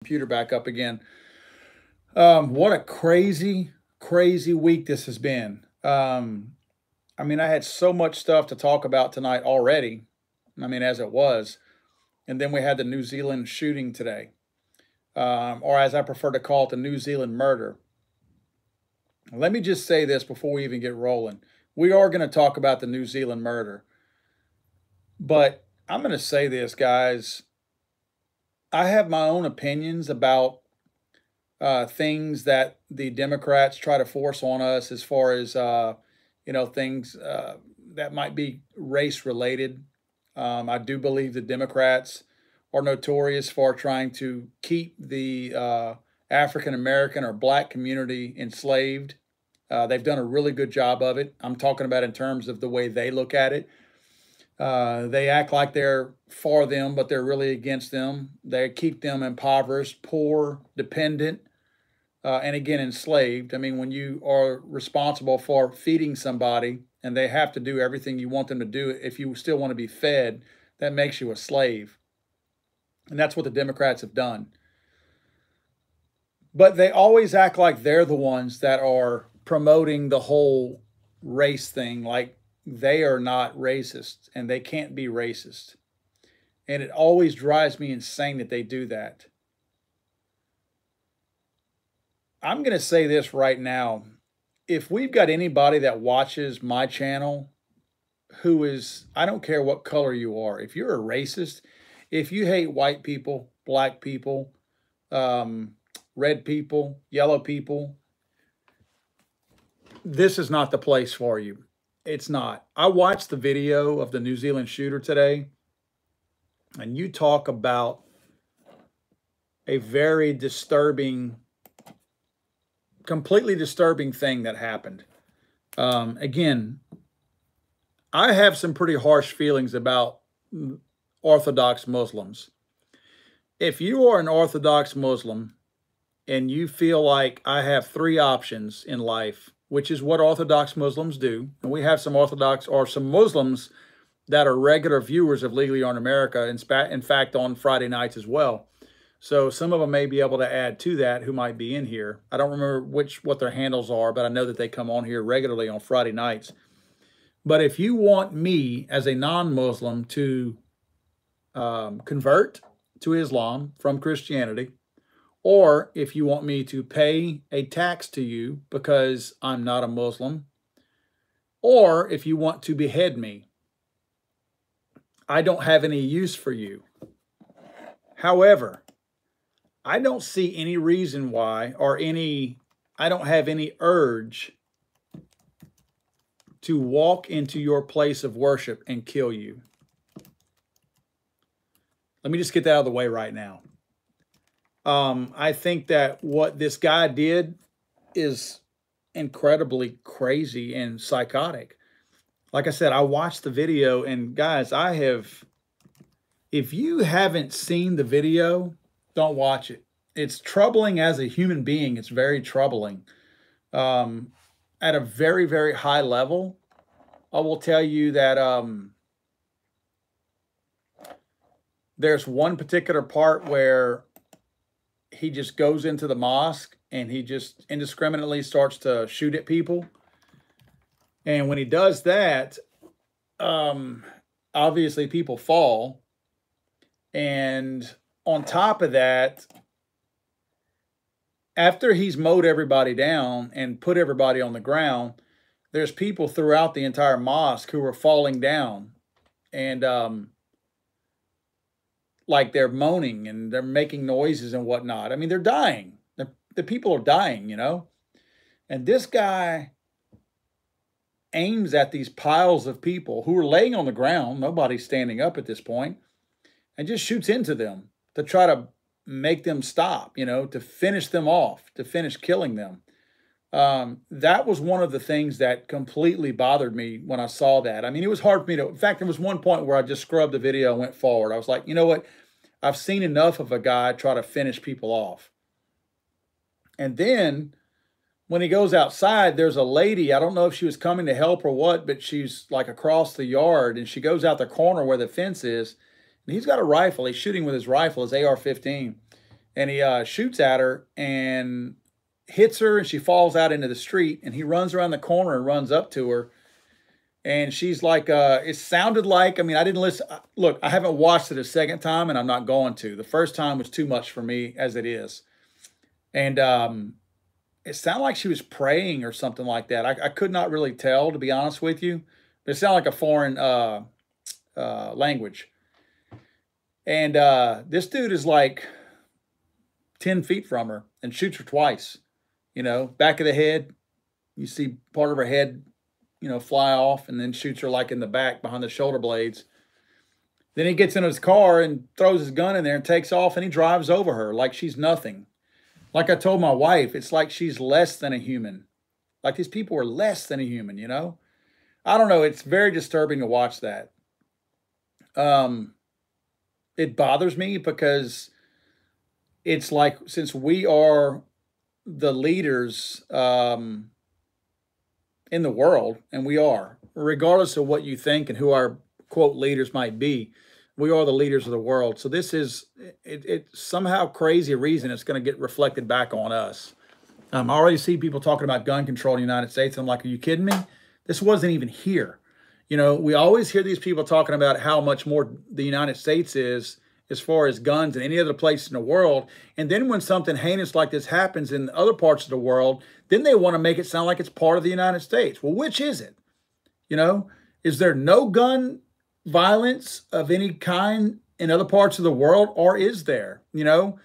Computer back up again. What a crazy, crazy week this has been. I mean, I had so much stuff to talk about tonight already. I mean, as it was. And then we had the New Zealand shooting today, or as I prefer to call it, the New Zealand murder. Let me just say this before we even get rolling. We are going to talk about the New Zealand murder. But I'm going to say this, guys. I have my own opinions about things that the Democrats try to force on us as far as, things that might be race related. I do believe the Democrats are notorious for trying to keep the African American or black community enslaved. They've done a really good job of it. I'm talking about in terms of the way they look at it. They act like they're for them, but they're really against them. They keep them impoverished, poor, dependent, and again, enslaved. I mean, when you are responsible for feeding somebody and they have to do everything you want them to do, if you still want to be fed, that makes you a slave. And that's what the Democrats have done. But they always act like they're the ones that are promoting the whole race thing, like they are not racist and they can't be racist. And it always drives me insane that they do that. I'm going to say this right now. If we've got anybody that watches my channel who is, I don't care what color you are, if you're a racist, if you hate white people, black people, red people, yellow people, this is not the place for you. It's not. I watched the video of the New Zealand shooter today, and you talk about a very disturbing, completely disturbing thing that happened. Again, I have some pretty harsh feelings about Orthodox Muslims. If you are an Orthodox Muslim and you feel like I have three options in life, which is what Orthodox Muslims do, and we have some Orthodox or some Muslims that are regular viewers of Legally Armed America, in fact, on Friday nights as well. So some of them may be able to add to that who might be in here. I don't remember what their handles are, but I know that they come on here regularly on Friday nights. But if you want me as a non-Muslim to convert to Islam from Christianity, or if you want me to pay a tax to you because I'm not a Muslim, or if you want to behead me, I don't have any use for you. However, I don't see any reason why I don't have any urge to walk into your place of worship and kill you. Let me just get that out of the way right now. I think that what this guy did is incredibly crazy and psychotic. Like I said, I watched the video, and guys, if you haven't seen the video, don't watch it. It's troubling as a human being. It's very troubling. At a very, very high level, I will tell you that there's one particular part where he just goes into the mosque and he just indiscriminately starts to shoot at people. And when he does that, obviously people fall. And on top of that, after he's mowed everybody down and put everybody on the ground, there's people throughout the entire mosque who are falling down. And like they're moaning and they're making noises and whatnot. I mean, they're dying. The people are dying, you know. And this guy aims at these piles of people who are laying on the ground. Nobody's standing up at this point, and just shoots into them to try to make them stop, you know, to finish them off, to finish killing them. That was one of the things that completely bothered me when I saw that. I mean, it was hard for me to, in fact, there was one point where I just scrubbed the video and went forward. I was like, you know what? I've seen enough of a guy try to finish people off. And then when he goes outside, there's a lady, I don't know if she was coming to help or what, but she's like across the yard, and she goes out the corner where the fence is, and he's got a rifle. He's shooting with his rifle, his AR-15. and he shoots at her and hits her, and she falls out into the street, and he runs around the corner and runs up to her. And she's like, it sounded like, I mean, I didn't listen. Look, I haven't watched it a second time, and I'm not going to. The first time was too much for me as it is. And it sounded like she was praying or something like that. I could not really tell, to be honest with you. But it sounded like a foreign language. And this dude is like 10 feet from her and shoots her twice. You know, back of the head, you see part of her head, you know, fly off, and then shoots her like in the back behind the shoulder blades. Then he gets in his car and throws his gun in there and takes off, and he drives over her like she's nothing. Like I told my wife, it's like she's less than a human. Like these people are less than a human, you know? I don't know. It's very disturbing to watch that. It bothers me because it's like, since we are the leaders in the world, and we are, regardless of what you think and who our quote leaders might be, we are the leaders of the world. So this is, it's somehow crazy reason it's going to get reflected back on us. I already see people talking about gun control in the United States. I'm like, are you kidding me? This wasn't even here. You know, we always hear these people talking about how much more the United States is as far as guns than any other place in the world. And then when something heinous like this happens in other parts of the world, then they want to make it sound like it's part of the United States. Well, which is it? You know, is there no gun violence of any kind in other parts of the world, or is there? You know,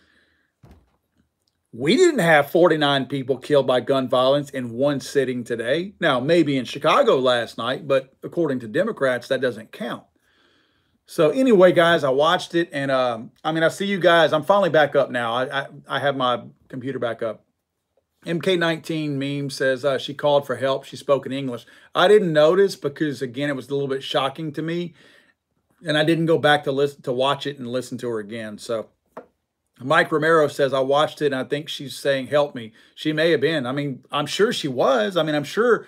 we didn't have 49 people killed by gun violence in one sitting today. Now, maybe in Chicago last night, but according to Democrats, that doesn't count. So anyway, guys, I watched it, and I mean, I see you guys. I'm finally back up now. I have my computer back up. MK19 meme says she called for help. She spoke in English. I didn't notice because, again, it was a little bit shocking to me, and I didn't go back to watch it and listen to her again. So Mike Romero says, I watched it, and I think she's saying, help me. She may have been. I mean, I'm sure she was. I mean, I'm sure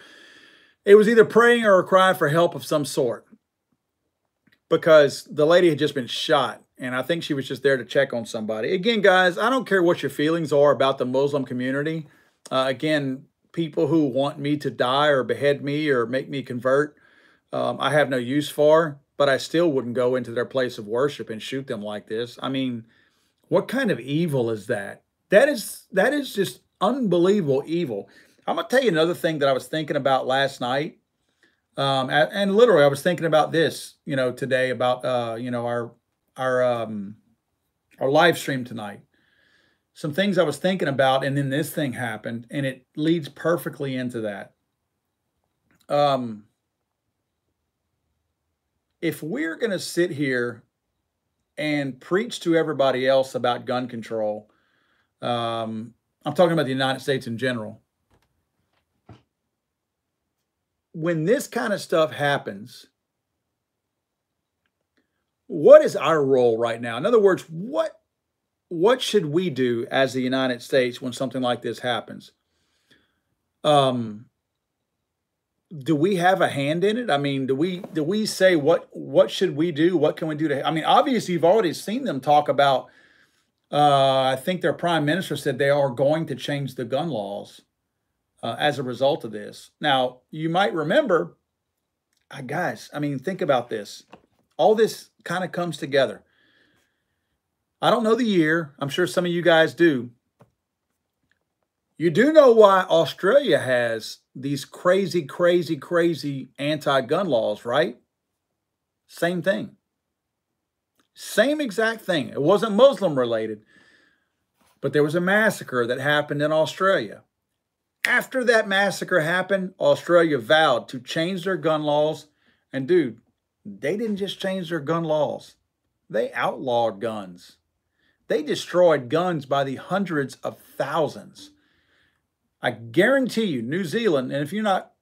it was either praying or a cry for help of some sort, because the lady had just been shot, and I think she was just there to check on somebody. Again, guys, I don't care what your feelings are about the Muslim community. Again, people who want me to die or behead me or make me convert, I have no use for, but I still wouldn't go into their place of worship and shoot them like this. I mean, what kind of evil is that? That is just unbelievable evil. I'm going to tell you another thing that I was thinking about last night. And literally, I was thinking about this, you know, today about, you know, our live stream tonight. Some things I was thinking about, and then this thing happened, and it leads perfectly into that. If we're going to sit here and preach to everybody else about gun control, I'm talking about the United States in general. When this kind of stuff happens, what is our role right now? In other words, what should we do as the United States when something like this happens? Do we have a hand in it? I mean, do we say what should we do? What can we do to? I mean, obviously, you've already seen them talk about. I think their prime minister said they are going to change the gun laws as a result of this. Now, you might remember, guys. I mean, think about this. All this kind of comes together. I don't know the year. I'm sure some of you guys do. You do know why Australia has these crazy, crazy, crazy anti-gun laws, right? Same thing. Same exact thing. It wasn't Muslim related, but there was a massacre that happened in Australia. After that massacre happened, Australia vowed to change their gun laws. And dude, they didn't just change their gun laws. They outlawed guns. They destroyed guns by the hundreds of thousands. I guarantee you, New Zealand, and if you're not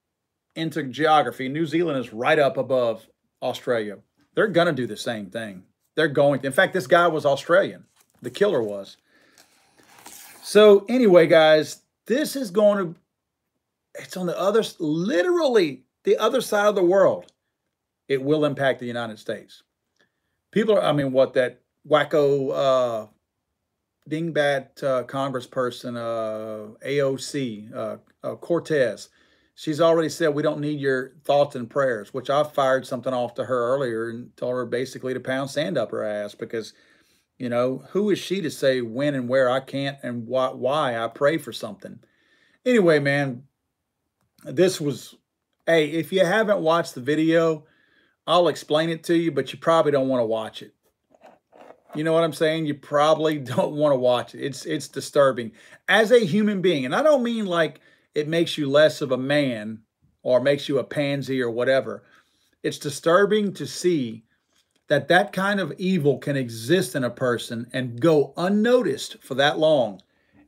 into geography, New Zealand is right up above Australia. They're going to do the same thing. They're going to. In fact, this guy was Australian. The killer was. So anyway, guys, this is going to, it's on the other, literally the other side of the world. It will impact the United States. People are, I mean, what that wacko dingbat congressperson, AOC, Cortez. She's already said we don't need your thoughts and prayers, which I fired something off to her earlier and told her basically to pound sand up her ass because, you know, who is she to say when and where I can't and why I pray for something? Anyway, man, this was, hey, if you haven't watched the video, I'll explain it to you, but you probably don't want to watch it. You know what I'm saying? You probably don't want to watch it. It's disturbing as a human being. And I don't mean like it makes you less of a man or makes you a pansy or whatever. It's disturbing to see that that kind of evil can exist in a person and go unnoticed for that long.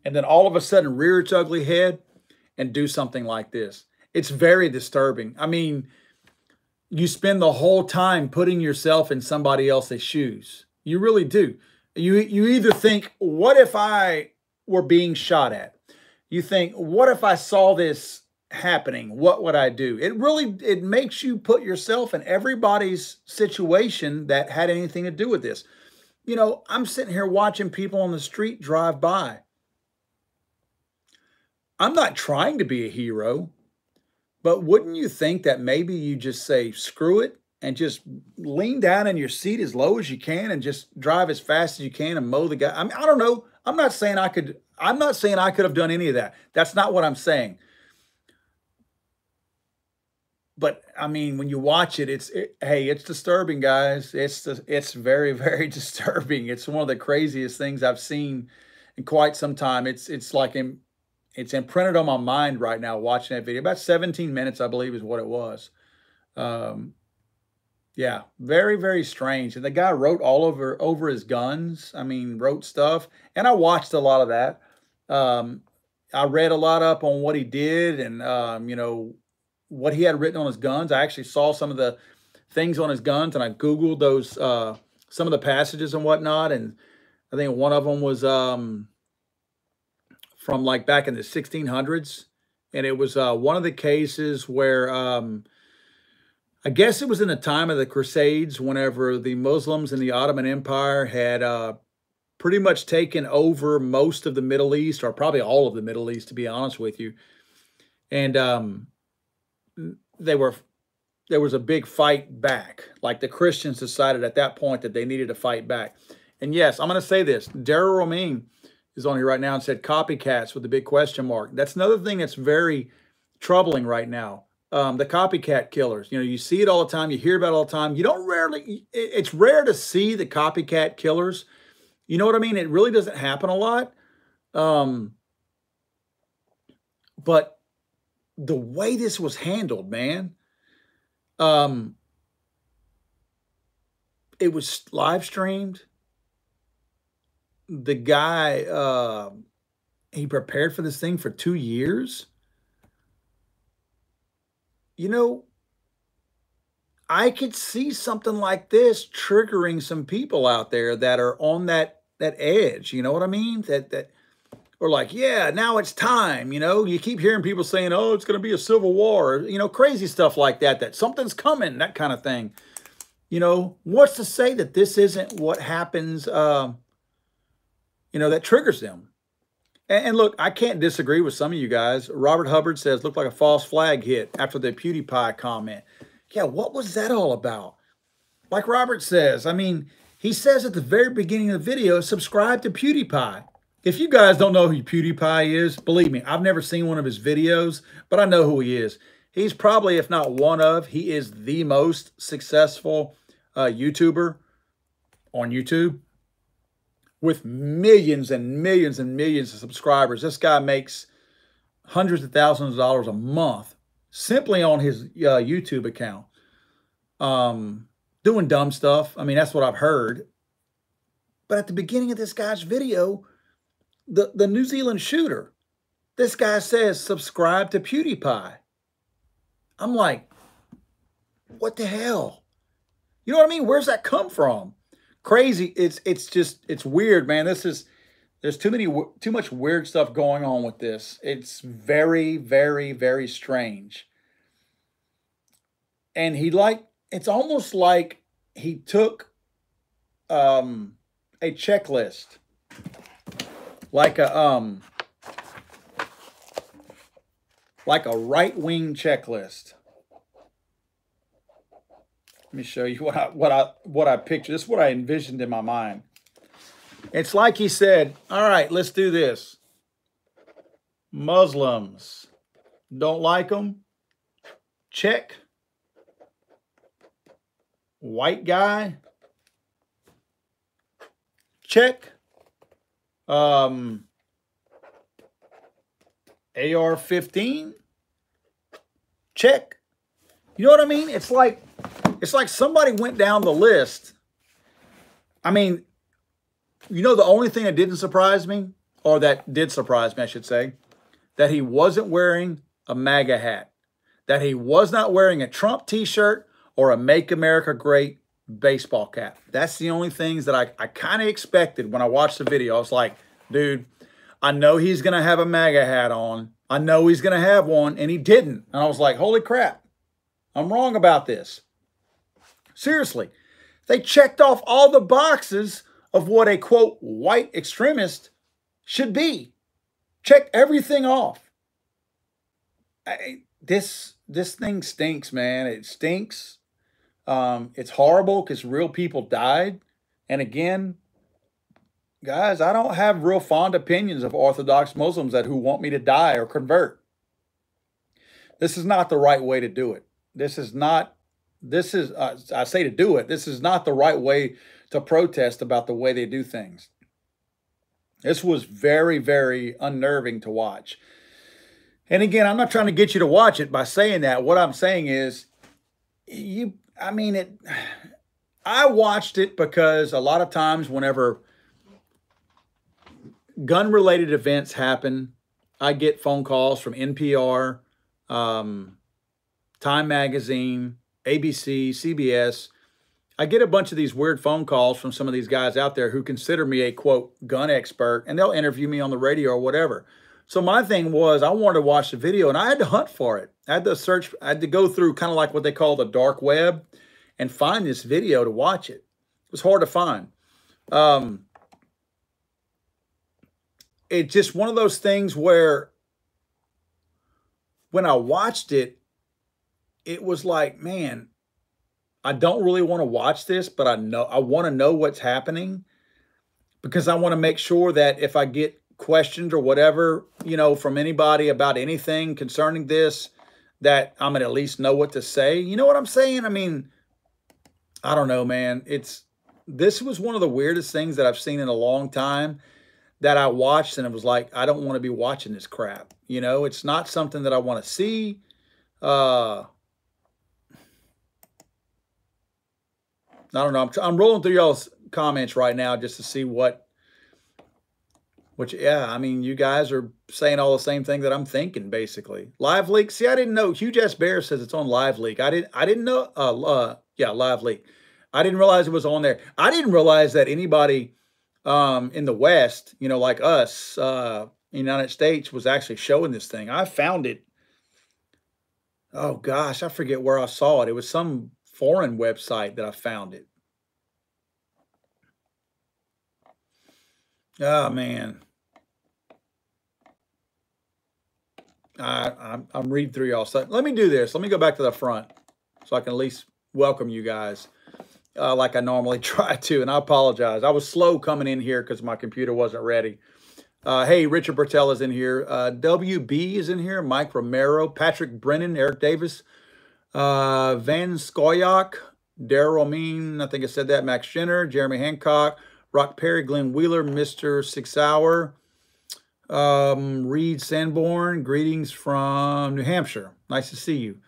And then all of a sudden rear its ugly head and do something like this. It's very disturbing. I mean, you spend the whole time putting yourself in somebody else's shoes. You really do. You either think, what if I were being shot at? You think, what if I saw this happening? What would I do? It makes you put yourself in everybody's situation that had anything to do with this. You know, I'm sitting here watching people on the street drive by. I'm not trying to be a hero, but wouldn't you think that maybe you just say, screw it, and just lean down in your seat as low as you can and just drive as fast as you can and mow the guy? I mean, I don't know. I'm not saying I could have done any of that. That's not what I'm saying. But I mean, when you watch it, hey, it's disturbing, guys. It's very, very disturbing. It's one of the craziest things I've seen in quite some time. It's imprinted on my mind right now watching that video. About 17 minutes, I believe, is what it was. Yeah, very, very strange. And the guy wrote all over his guns. I mean, wrote stuff. And I watched a lot of that. I read a lot up on what he did and, you know, what he had written on his guns. I actually saw some of the things on his guns and I Googled those, some of the passages and whatnot. And I think one of them was from like back in the 1600s. And it was one of the cases where I guess it was in the time of the Crusades, whenever the Muslims in the Ottoman Empire had pretty much taken over most of the Middle East, or probably all of the Middle East, to be honest with you. And there was a big fight back. Like the Christians decided at that point that they needed to fight back. And yes, I'm going to say this. Daryl Romine is on here right now and said copycats with a big question mark. That's another thing that's very troubling right now. The copycat killers, you know, you see it all the time. You hear about it all the time. It's rare to see the copycat killers. You know what I mean? It really doesn't happen a lot. But the way this was handled, man, it was live streamed. The guy, he prepared for this thing for 2 years. You know, I could see something like this triggering some people out there that are on that edge. You know what I mean? That or like, yeah, now it's time. You know, you keep hearing people saying, "Oh, it's going to be a civil war." You know, crazy stuff like that. That something's coming. That kind of thing. You know, what's to say that this isn't what happens? You know, that triggers them. And look, I can't disagree with some of you guys. Robert Hubbard says, looked like a false flag hit after the PewDiePie comment. Yeah, what was that all about? Like Robert says, I mean, he says at the very beginning of the video, subscribe to PewDiePie. If you guys don't know who PewDiePie is, believe me, I've never seen one of his videos, but I know who he is. He's probably, if not one of, he is the most successful YouTuber on YouTube, with millions and millions and millions of subscribers. This guy makes hundreds of thousands of dollars a month simply on his YouTube account, doing dumb stuff. I mean, that's what I've heard. But at the beginning of this guy's video, the New Zealand shooter, this guy says, subscribe to PewDiePie. I'm like, what the hell? You know what I mean? Where's that come from? Crazy. It's weird, man. There's too much weird stuff going on with this. It's very, very, very strange. And it's almost like he took a checklist like a right-wing checklist. Let me show you what I pictured. This is what I envisioned in my mind. It's like he said, all right, let's do this. Muslims, don't like them? Check. White guy? Check. AR-15? Check. You know what I mean? It's like somebody went down the list. I mean, you know, the only thing that didn't surprise me, or that did surprise me, I should say, that he wasn't wearing a MAGA hat, that he was not wearing a Trump t-shirt or a Make America Great baseball cap. That's the only things that I kind of expected when I watched the video. I was like, dude, I know he's going to have a MAGA hat on. I know he's going to have one, and he didn't. And I was like, holy crap, I'm wrong about this. Seriously, they checked off all the boxes of what a, quote, white extremist should be. Check everything off. This thing stinks, man. It stinks. It's horrible because real people died. And again, guys, I don't have real fond opinions of Orthodox Muslims who want me to die or convert. This is not the right way to do it. I say to do it. This is not the right way to protest about the way they do things. This was very, very unnerving to watch. And again, I'm not trying to get you to watch it by saying that. What I'm saying is, I watched it because a lot of times whenever gun-related events happen, I get phone calls from NPR, Time Magazine, ABC, CBS. I get a bunch of these weird phone calls from some of these guys out there who consider me a, quote, gun expert, and they'll interview me on the radio or whatever. So my thing was, I wanted to watch the video, and I had to hunt for it. I had to search. I had to go through kind of like what they call the dark web and find this video to watch it. It was hard to find. It's just one of those things where when I watched it, it was like, man, I don't really want to watch this, but I want to know what's happening because I want to make sure that if I get questions or whatever, you know, from anybody about anything concerning this, that I'm going to at least know what to say. You know what I'm saying? I mean, I don't know, man. This was one of the weirdest things that I've seen in a long time that I watched, and it was like, I don't want to be watching this crap. You know, it's not something that I want to see. I don't know. I'm rolling through y'all's comments right now just to see yeah, I mean, you guys are saying all the same thing that I'm thinking, basically. Live Leak. See, I didn't know. Huge Ass Bear says it's on Live Leak. I didn't know. Yeah, Live Leak. I didn't realize it was on there. I didn't realize that anybody in the West, you know, like us, United States, was actually showing this thing. I found it. Oh gosh, I forget where I saw it. It was some foreign website that I found it. Oh man. I'm reading through y'all stuff. Let me do this. Let me go back to the front so I can at least welcome you guys like I normally try to. And I apologize. I was slow coming in here because my computer wasn't ready. Hey, Richard Bertell is in here. WB is in here. Mike Romero, Patrick Brennan, Eric Davis, Van Skoyak, Daryl Amin, I think I said that, Max Jenner, Jeremy Hancock, Rock Perry, Glenn Wheeler, Mr. 6 Hour, Reed Sanborn, greetings from New Hampshire. Nice to see you.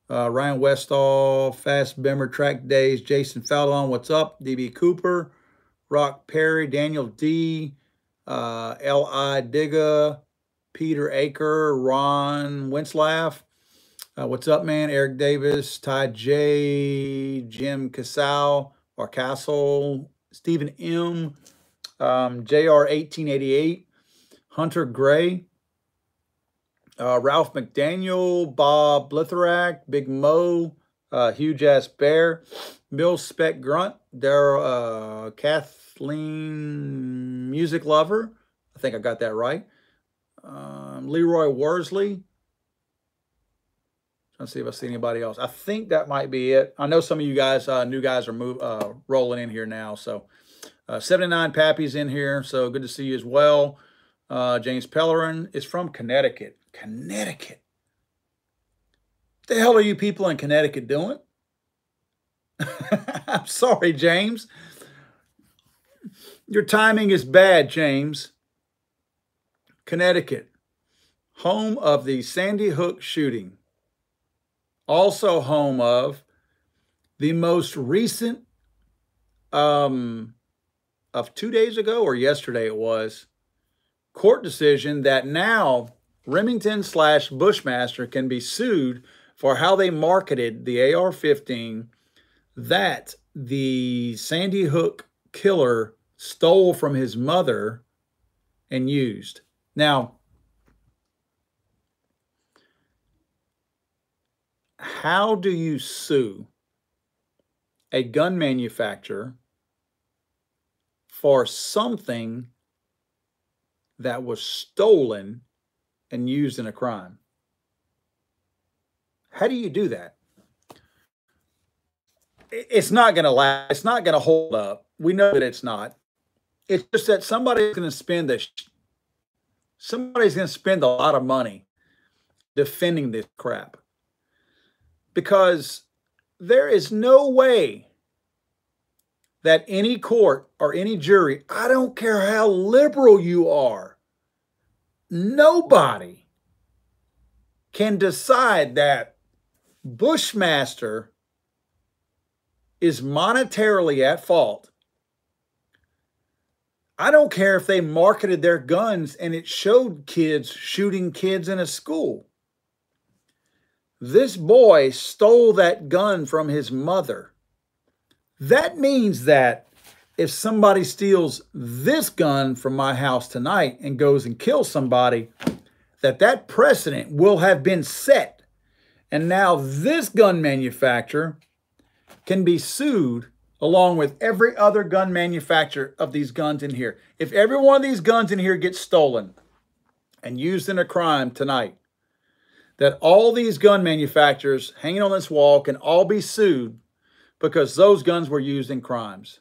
Ryan Westall, Fast Bimmer, Track Days, Jason Fallon, what's up? DB Cooper, Rock Perry, Daniel D, L.I. Digga, Peter Aker, Ron Winslaff, what's up, man? Eric Davis, Ty J, Jim Casal, or Castle, Stephen M, JR 1888, Hunter Gray, Ralph McDaniel, Bob Blitherak, Big Mo, Huge Ass Bear, Bill Speck Grunt, Kathleen Music Lover, think I got that right. Leroy Worsley. Let's see if I see anybody else. I think that might be it. I know some of you guys, new guys, are rolling in here now. So 79 Pappy's in here. So good to see you as well. James Pellerin is from Connecticut. Connecticut. What the hell are you people in Connecticut doing? I'm sorry, James. Your timing is bad, James. Connecticut, home of the Sandy Hook shooting. Also home of the most recent, of 2 days ago or yesterday it was, court decision that now Remington/Bushmaster can be sued for how they marketed the AR-15 that the Sandy Hook killer stole from his mother and used. Now, how do you sue a gun manufacturer for something that was stolen and used in a crime? How do you do that? It's not going to last. It's not going to hold up. We know that it's not. It's just that somebody's going to spend a lot of money defending this crap. Because there is no way that any court or any jury, I don't care how liberal you are, nobody can decide that Bushmaster is monetarily at fault. I don't care if they marketed their guns and it showed kids shooting kids in a school. This boy stole that gun from his mother. That means that if somebody steals this gun from my house tonight and goes and kills somebody, that precedent will have been set. And now this gun manufacturer can be sued along with every other gun manufacturer of these guns in here. If every one of these guns in here gets stolen and used in a crime tonight, that all these gun manufacturers hanging on this wall can all be sued because those guns were used in crimes.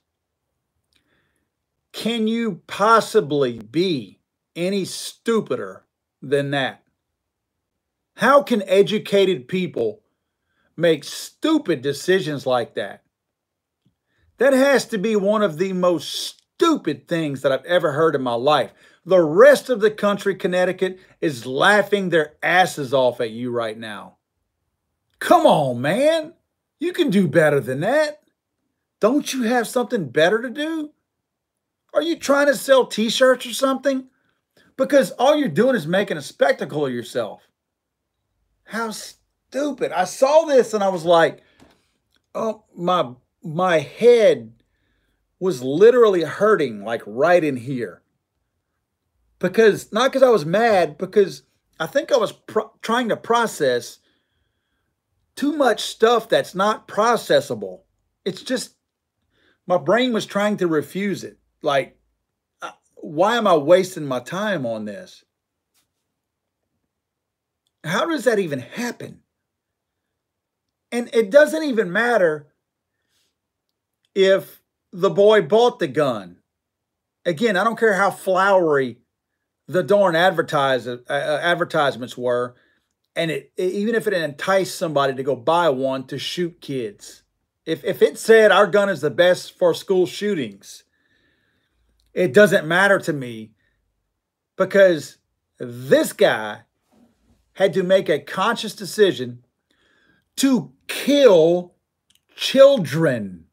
Can you possibly be any stupider than that? How can educated people make stupid decisions like that? That has to be one of the most stupid things that I've ever heard in my life. The rest of the country, Connecticut, is laughing their asses off at you right now. Come on, man. You can do better than that. Don't you have something better to do? Are you trying to sell t-shirts or something? Because all you're doing is making a spectacle of yourself. How stupid. I saw this and I was like, oh, my head was literally hurting, like right in here. Because, not because I was mad, because I think I was trying to process too much stuff that's not processable. It's just, my brain was trying to refuse it. Like, why am I wasting my time on this? How does that even happen? And it doesn't even matter if the boy bought the gun. Again, I don't care how flowery the darn advertisements were, and even if it enticed somebody to go buy one to shoot kids. If it said our gun is the best for school shootings, it doesn't matter to me, because this guy had to make a conscious decision to kill children.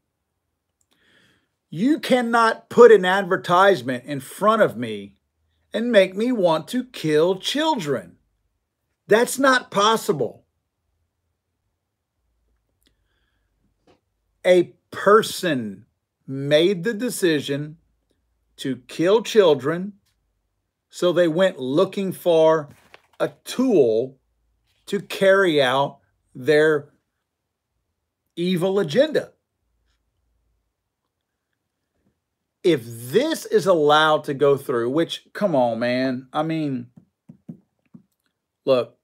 You cannot put an advertisement in front of me and make me want to kill children. That's not possible. A person made the decision to kill children, so they went looking for a tool to carry out their evil agenda. if this is allowed to go through, which, come on, man. I mean, look,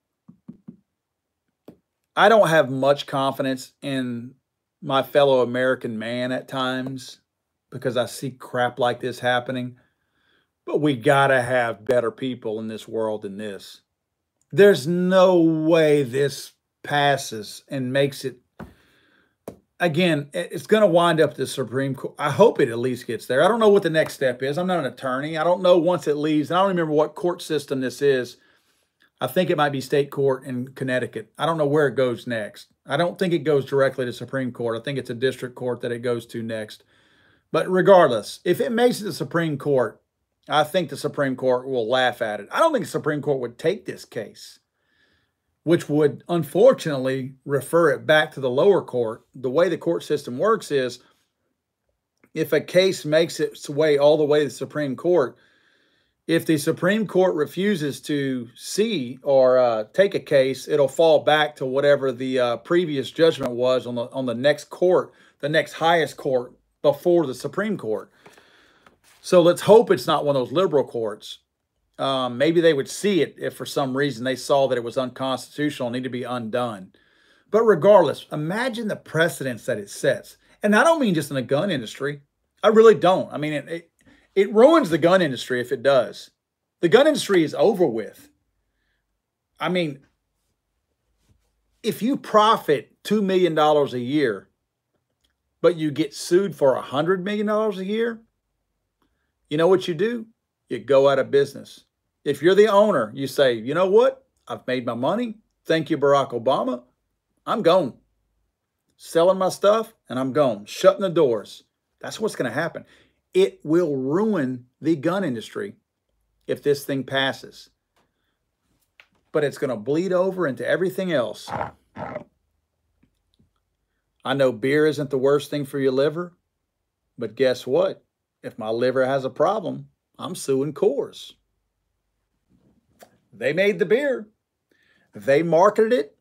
I don't have much confidence in my fellow American man at times because I see crap like this happening. But we got to have better people in this world than this. There's no way this passes and makes it. Again, it's going to wind up the Supreme Court. I hope it at least gets there. I don't know what the next step is. I'm not an attorney. I don't know once it leaves. And I don't remember what court system this is. I think it might be state court in Connecticut. I don't know where it goes next. I don't think it goes directly to Supreme Court. I think it's a district court that it goes to next. But regardless, if it makes it to the Supreme Court, I think the Supreme Court will laugh at it. I don't think the Supreme Court would take this case, which would unfortunately refer it back to the lower court. The way the court system works is if a case makes its way all the way to the Supreme Court, if the Supreme Court refuses to see or take a case, it'll fall back to whatever the previous judgment was on the next court, the next highest court before the Supreme Court. So let's hope it's not one of those liberal courts. Maybe they would see it if for some reason they saw that it was unconstitutional and need to be undone. But regardless, imagine the precedents that it sets. And I don't mean just in the gun industry. I really don't. I mean, it ruins the gun industry if it does. The gun industry is over with. I mean, if you profit $2 million a year, but you get sued for $100 million a year, you know what you do? You go out of business. If you're the owner, you say, you know what? I've made my money. Thank you, Barack Obama. I'm gone. Selling my stuff, and I'm gone. Shutting the doors. That's what's going to happen. It will ruin the gun industry if this thing passes. But it's going to bleed over into everything else. I know beer isn't the worst thing for your liver, but guess what? If my liver has a problem, I'm suing Coors. They made the beer. They marketed it.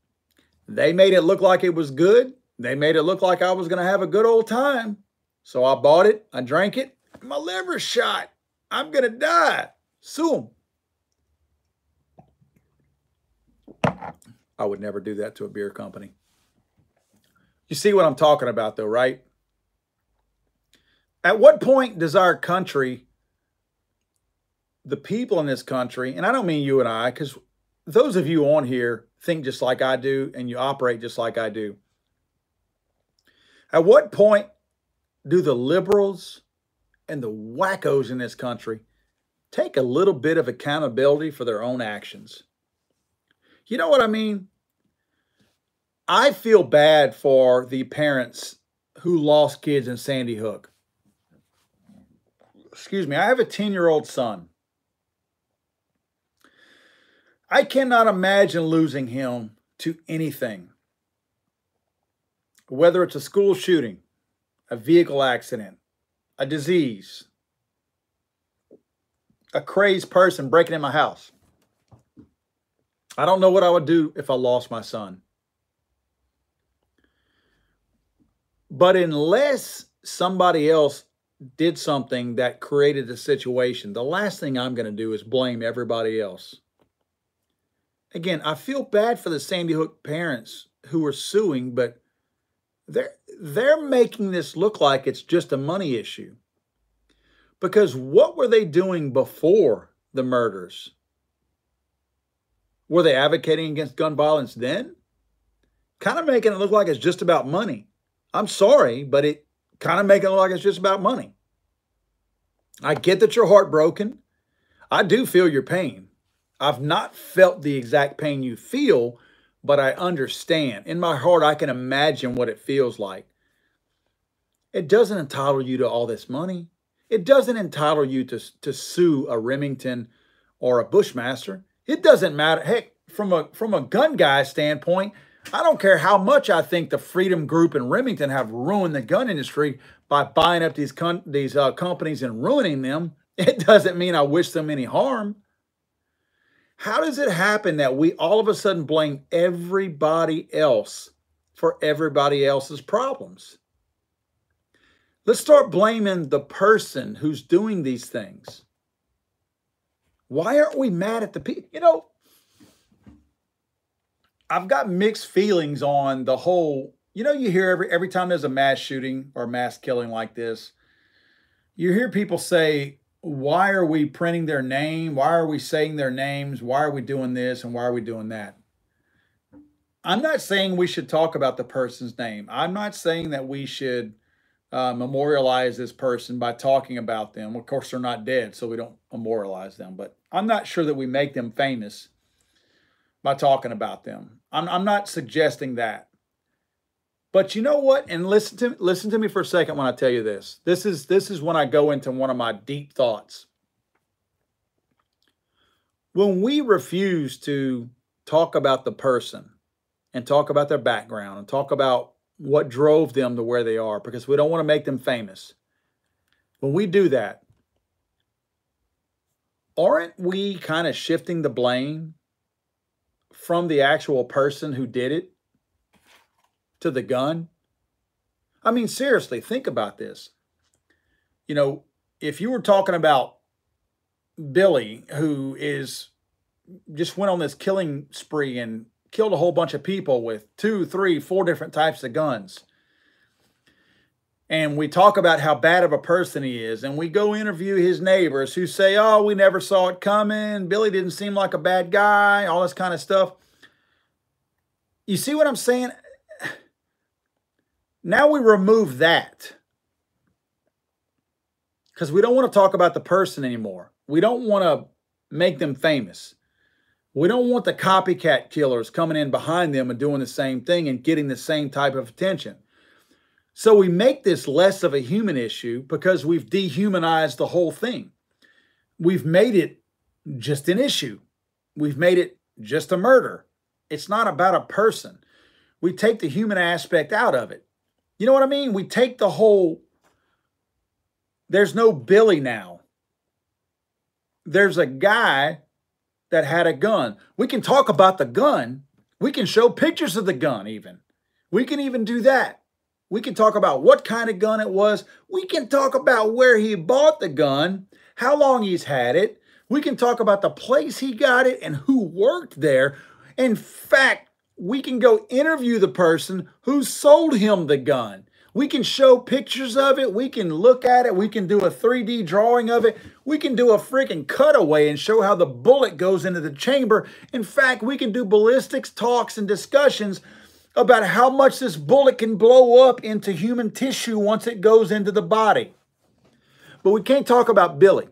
They made it look like it was good. They made it look like I was going to have a good old time. So I bought it. I drank it. My liver's shot. I'm going to die. Sue them. I would never do that to a beer company. You see what I'm talking about, though, right? At what point does our country, the people in this country, and I don't mean you and I, because those of you on here think just like I do and you operate just like I do. At what point do the liberals and the wackos in this country take a little bit of accountability for their own actions? You know what I mean? I feel bad for the parents who lost kids in Sandy Hook. Excuse me, I have a 10-year-old son. I cannot imagine losing him to anything. Whether it's a school shooting, a vehicle accident, a disease, a crazed person breaking in my house. I don't know what I would do if I lost my son. But unless somebody else did something that created the situation, the last thing I'm going to do is blame everybody else. Again, I feel bad for the Sandy Hook parents who are suing, but they're making this look like it's just a money issue. Because what were they doing before the murders? Were they advocating against gun violence then? Kind of making it look like it's just about money. I'm sorry, but it kind of making it look like it's just about money. I get that you're heartbroken. I do feel your pain. I've not felt the exact pain you feel, but I understand. In my heart, I can imagine what it feels like. It doesn't entitle you to all this money. It doesn't entitle you to sue a Remington or a Bushmaster. It doesn't matter. Heck, from a gun guy standpoint, I don't care how much I think the Freedom Group and Remington have ruined the gun industry by buying up these companies and ruining them. It doesn't mean I wish them any harm. How does it happen that we all of a sudden blame everybody else for everybody else's problems? Let's start blaming the person who's doing these things. Why aren't we mad at the people? You know, I've got mixed feelings on the whole, you know, you hear every time there's a mass shooting or mass killing like this, you hear people say, why are we printing their name? Why are we saying their names? Why are we doing this and why are we doing that? I'm not saying we should talk about the person's name. I'm not saying that we should memorialize this person by talking about them. Of course, they're not dead, so we don't memorialize them. But I'm not sure that we make them famous by talking about them. I'm not suggesting that. But you know what? And listen to me for a second when I tell you this. This is when I go into one of my deep thoughts. When we refuse to talk about the person and talk about their background and talk about what drove them to where they are because we don't want to make them famous. When we do that, aren't we kind of shifting the blame from the actual person who did it to the gun? I mean, seriously, think about this. You know, if you were talking about Billy, who just went on this killing spree and killed a whole bunch of people with 2, 3, 4 different types of guns, and we talk about how bad of a person he is, and we go interview his neighbors who say, oh, we never saw it coming, Billy didn't seem like a bad guy, all this kind of stuff. You see what I'm saying? Now we remove that because we don't want to talk about the person anymore. We don't want to make them famous. We don't want the copycat killers coming in behind them and doing the same thing and getting the same type of attention. So we make this less of a human issue because we've dehumanized the whole thing. We've made it just an issue. We've made it just a murder. It's not about a person. We take the human aspect out of it. You know what I mean? We take the whole, there's no Billy now. There's a guy that had a gun. We can talk about the gun. We can show pictures of the gun even. We can even do that. We can talk about what kind of gun it was. We can talk about where he bought the gun, how long he's had it. We can talk about the place he got it and who worked there. In fact, we can go interview the person who sold him the gun. We can show pictures of it. We can look at it. We can do a 3D drawing of it. We can do a freaking cutaway and show how the bullet goes into the chamber. In fact, we can do ballistics talks and discussions about how much this bullet can blow up into human tissue once it goes into the body. But we can't talk about Billy,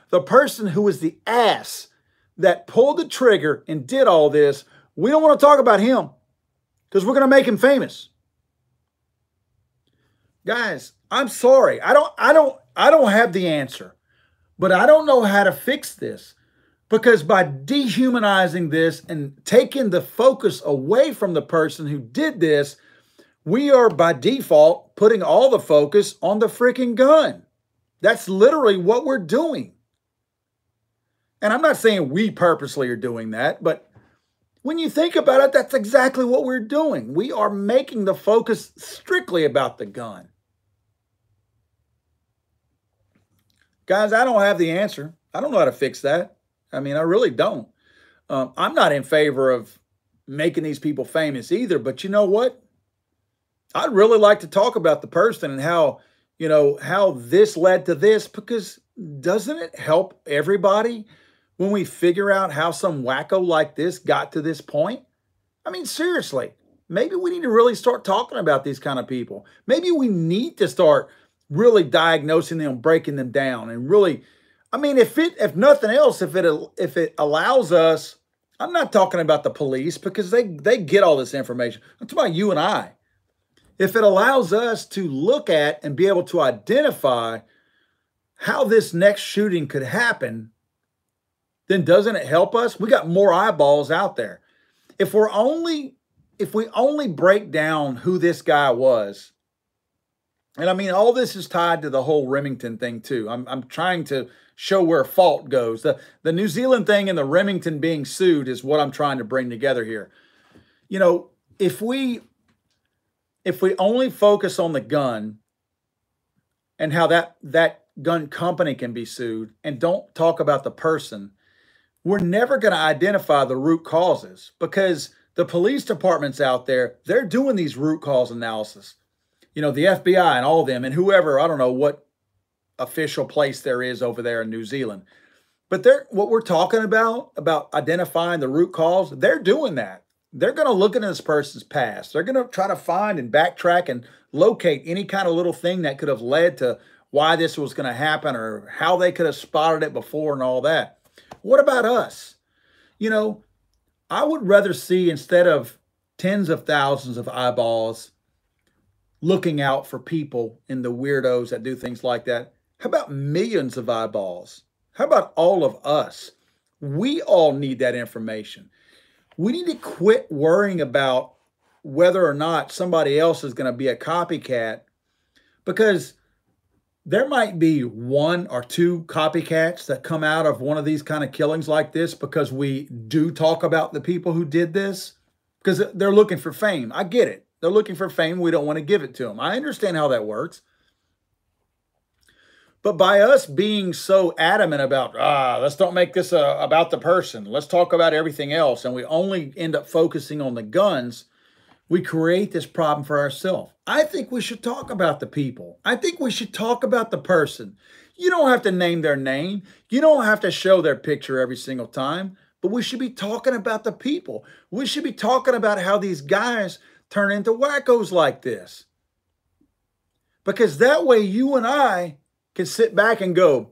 the person who was the ass that pulled the trigger and did all this. We don't want to talk about him because we're going to make him famous. Guys, I'm sorry. I don't have the answer, but I don't know how to fix this because by dehumanizing this and taking the focus away from the person who did this, we are by default putting all the focus on the freaking gun. That's literally what we're doing. And I'm not saying we purposely are doing that, but when you think about it, that's exactly what we're doing. We are making the focus strictly about the gun. Guys, I don't have the answer. I don't know how to fix that. I mean, I really don't. I'm not in favor of making these people famous either, but you know what? I'd really like to talk about the person and how, you know, how this led to this, because doesn't it help everybody when we figure out how some wacko like this got to this point? I mean, seriously, maybe we need to really start talking about these kind of people. Maybe we need to start really diagnosing them, breaking them down, and really, I mean, if nothing else, if it allows us, I'm not talking about the police because they get all this information. I'm talking about you and I. If it allows us to look at and be able to identify how this next shooting could happen, then doesn't it help us? We got more eyeballs out there. If we only break down who this guy was, and I mean, all this is tied to the whole Remington thing too. I'm trying to show where fault goes. The New Zealand thing and the Remington being sued is what I'm trying to bring together here. You know, if we only focus on the gun, and how that gun company can be sued, and don't talk about the person, we're never going to identify the root causes, because the police departments out there, they're doing these root cause analysis. The FBI and all of them, and whoever, I don't know what official place there is over there in New Zealand. But what we're talking about identifying the root cause, they're doing that. They're going to look into this person's past. They're going to try to find and backtrack and locate any kind of little thing that could have led to why this was going to happen, or how they could have spotted it before and all that. What about us? I would rather see, instead of tens of thousands of eyeballs looking out for people and the weirdos that do things like that, how about millions of eyeballs? How about all of us? We all need that information. We need to quit worrying about whether or not somebody else is going to be a copycat, because there might be one or two copycats that come out of one of these kind of killings like this, because we do talk about the people who did this, because they're looking for fame. I get it. They're looking for fame. We don't want to give it to them. I understand how that works. But by us being so adamant about, let's don't make this about the person, let's talk about everything else, and we only end up focusing on the guns, we create this problem for ourselves. I think we should talk about the people. I think we should talk about the person. You don't have to name their name. You don't have to show their picture every single time, but we should be talking about the people. We should be talking about how these guys turn into wackos like this. Because that way you and I can sit back and go,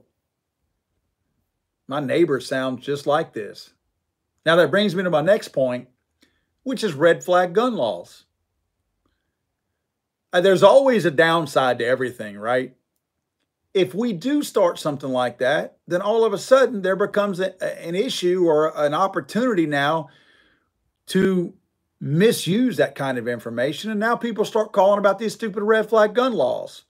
my neighbor sounds just like this. Now that brings me to my next point, which is red flag gun laws. There's always a downside to everything, right? If we do start something like that, then all of a sudden there becomes an issue or an opportunity now to misuse that kind of information. And now people start calling about these stupid red flag gun laws,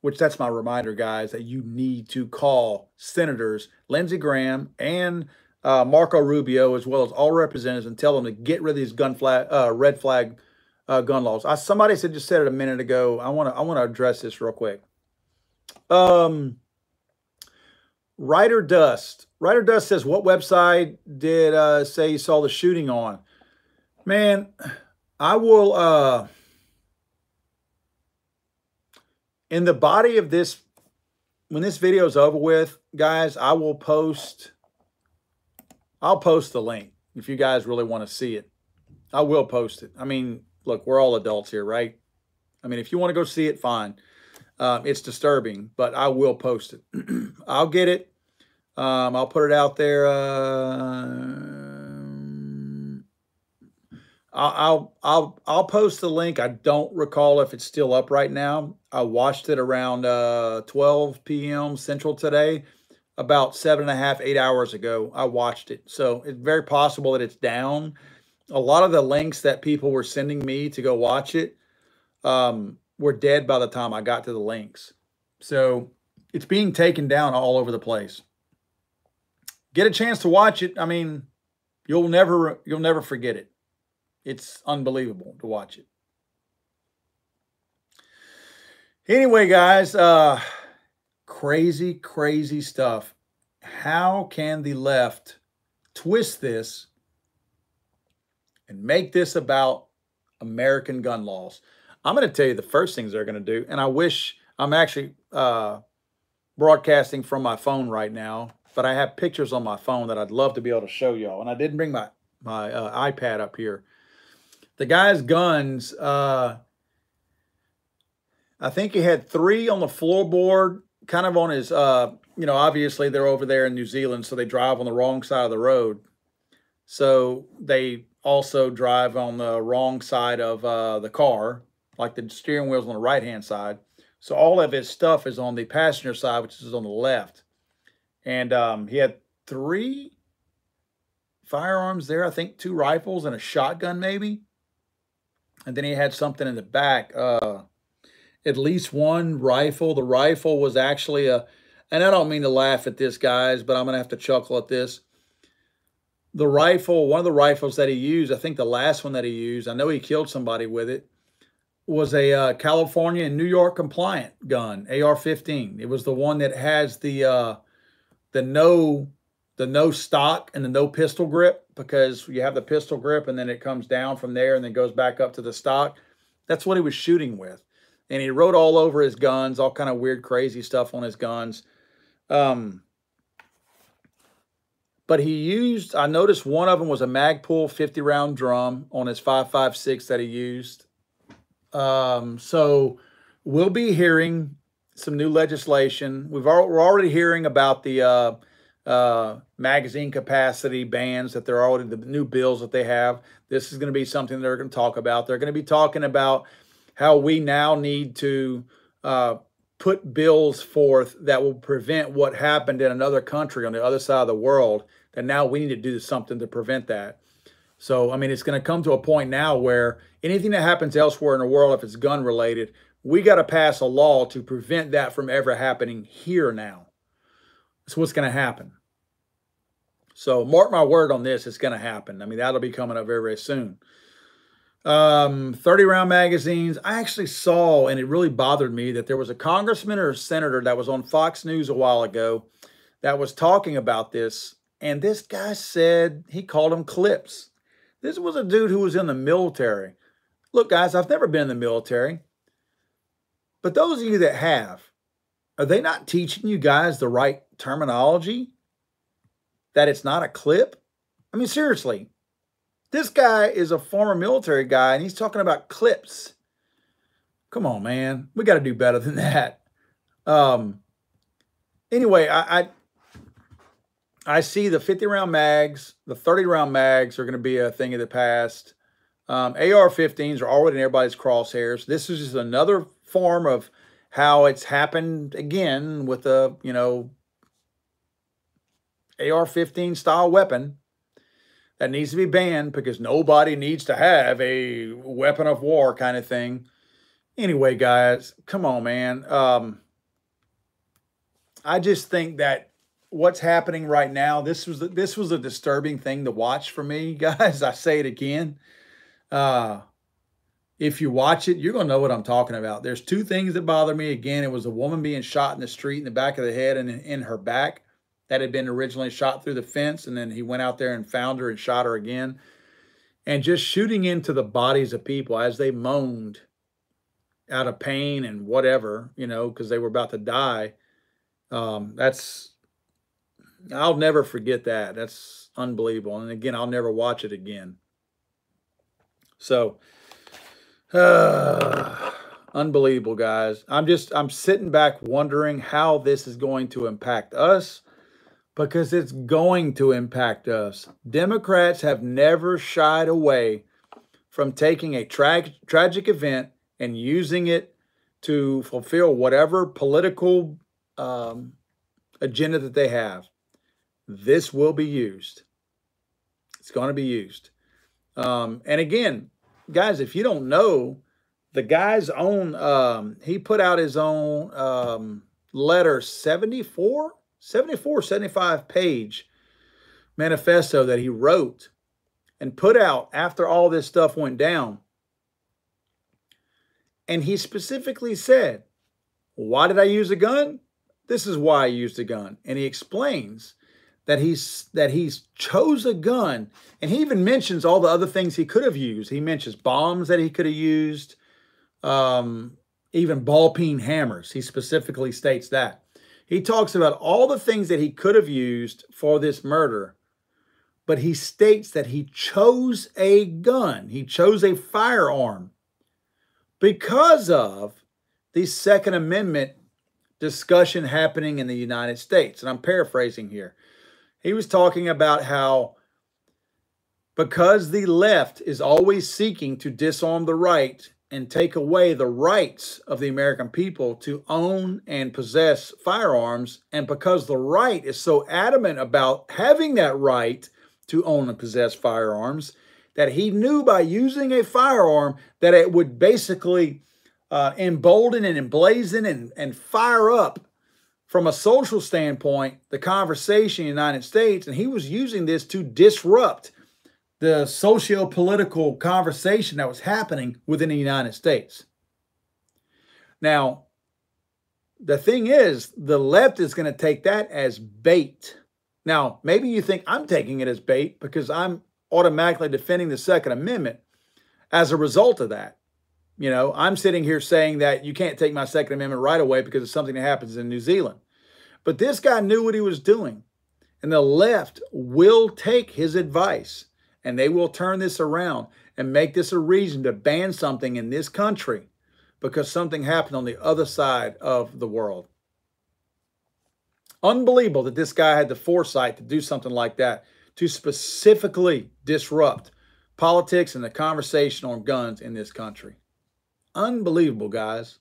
which that's my reminder, guys, that you need to call Senators Lindsey Graham and Marco Rubio, as well as all representatives, and tell them to get rid of these red flag gun laws. Somebody just said it a minute ago. I want to address this real quick. Ryder Dust says, what website did say you saw the shooting on? Man, I will in the body of this, when this video is over with, guys, I'll post the link if you guys really want to see it. I will post it. I mean, look, we're all adults here, right? I mean, if you want to go see it, fine. It's disturbing, but I will post it. I'll get it. I'll put it out there. I'll post the link. I don't recall if it's still up right now. I watched it around 12 p.m. Central today, about 7.5, 8 hours ago. I watched it. So it's very possible that it's down. A lot of the links that people were sending me to go watch it were dead by the time I got to the links. So it's being taken down all over the place. Get a chance to watch it. I mean, you'll never forget it. It's unbelievable to watch it. Anyway, guys, crazy, crazy stuff. How can the left twist this and make this about American gun laws? I'm going to tell you the first things they're going to do, and I wish I'm actually broadcasting from my phone right now, but I have pictures on my phone that I'd love to be able to show y'all, and I didn't bring my iPad up here. The guy's guns, I think he had 3 on the floorboard, kind of on his, obviously they're over there in New Zealand, so they drive on the wrong side of the road. So they also drive on the wrong side of the car, like the steering wheel's on the right-hand side. So all of his stuff is on the passenger side, which is on the left. And he had 3 firearms there, I think 2 rifles and a shotgun maybe. And then he had something in the back, at least 1 rifle. The rifle was actually and I don't mean to laugh at this, guys, but I'm going to have to chuckle at this. The rifle, one of the rifles that he used, I think the last one that he used, I know he killed somebody with it. was a California and New York compliant gun, AR-15. It was the one that has the no stock and the no pistol grip, because you have the pistol grip and then it comes down from there and then goes back up to the stock. That's what he was shooting with. And he wrote all over his guns, all kind of weird, crazy stuff on his guns. But he used, I noticed one of them was a Magpul 50-round drum on his 5.56 that he used. So we'll be hearing some new legislation. We're already hearing about the magazine capacity bans, that they're already the new bills that they have. This is going to be something they're going to talk about. They're going to be talking about how we now need to put bills forth that will prevent what happened in another country on the other side of the world, that now we need to do something to prevent that. So, I mean, it's going to come to a point now where anything that happens elsewhere in the world, if it's gun related, we got to pass a law to prevent that from ever happening here now. That's what's going to happen. So mark my word on this, it's going to happen. I mean, that'll be coming up very, very soon. 30-round magazines. I actually saw, and it really bothered me, that there was a congressman or a senator that was on Fox News a while ago that was talking about this. And this guy said, he called them clips. This was a dude who was in the military. Look, guys, I've never been in the military. But those of you that have, are they not teaching you guys the right terminology? That it's not a clip? I mean, seriously. This guy is a former military guy, and he's talking about clips. Come on, man. We got to do better than that. Anyway, I see the 50-round mags, the 30-round mags are going to be a thing of the past. AR-15s are already in everybody's crosshairs. This is just another form of how it's happened again with a, AR-15 style weapon that needs to be banned, because nobody needs to have a weapon of war kind of thing. Anyway, guys, come on, man. I just think that what's happening right now, this was a disturbing thing to watch for me, guys. I say it again. If you watch it, you're going to know what I'm talking about. There's two things that bother me. Again, it was a woman being shot in the street in the back of the head and in her back, that had been originally shot through the fence, and then he went out there and found her and shot her again. And just shooting into the bodies of people as they moaned out of pain and whatever, because they were about to die. I'll never forget that. That's unbelievable. And again, I'll never watch it again. So, unbelievable, guys. I'm sitting back wondering how this is going to impact us, because it's going to impact us. Democrats have never shied away from taking a tragic event and using it to fulfill whatever political agenda that they have. This will be used. It's going to be used. And again, guys, if you don't know, the guy's own, he put out his own letter, 75-page manifesto that he wrote and put out after all this stuff went down. And he specifically said, why did I use a gun? This is why I used a gun. And he explains that he's chose a gun. And he even mentions all the other things he could have used. He mentions bombs that he could have used, even ball-peen hammers. He specifically states that. He talks about all the things that he could have used for this murder, but he states that he chose a gun. He chose a firearm because of the Second Amendment discussion happening in the United States. And I'm paraphrasing here. He was talking about how because the left is always seeking to disarm the right and take away the rights of the American people to own and possess firearms, and because the right is so adamant about having that right to own and possess firearms, that he knew by using a firearm that it would basically embolden and emblazon and fire up, from a social standpoint, the conversation in the United States. And he was using this to disrupt the socio-political conversation that was happening within the United States. Now, the thing is, the left is going to take that as bait. Now, maybe you think I'm taking it as bait because I'm automatically defending the Second Amendment as a result of that. You know, I'm sitting here saying that you can't take my Second Amendment right away because of something that happens in New Zealand. But this guy knew what he was doing. And the left will take his advice and they will turn this around and make this a reason to ban something in this country because something happened on the other side of the world. Unbelievable that this guy had the foresight to do something like that, to specifically disrupt politics and the conversation on guns in this country. Unbelievable, guys.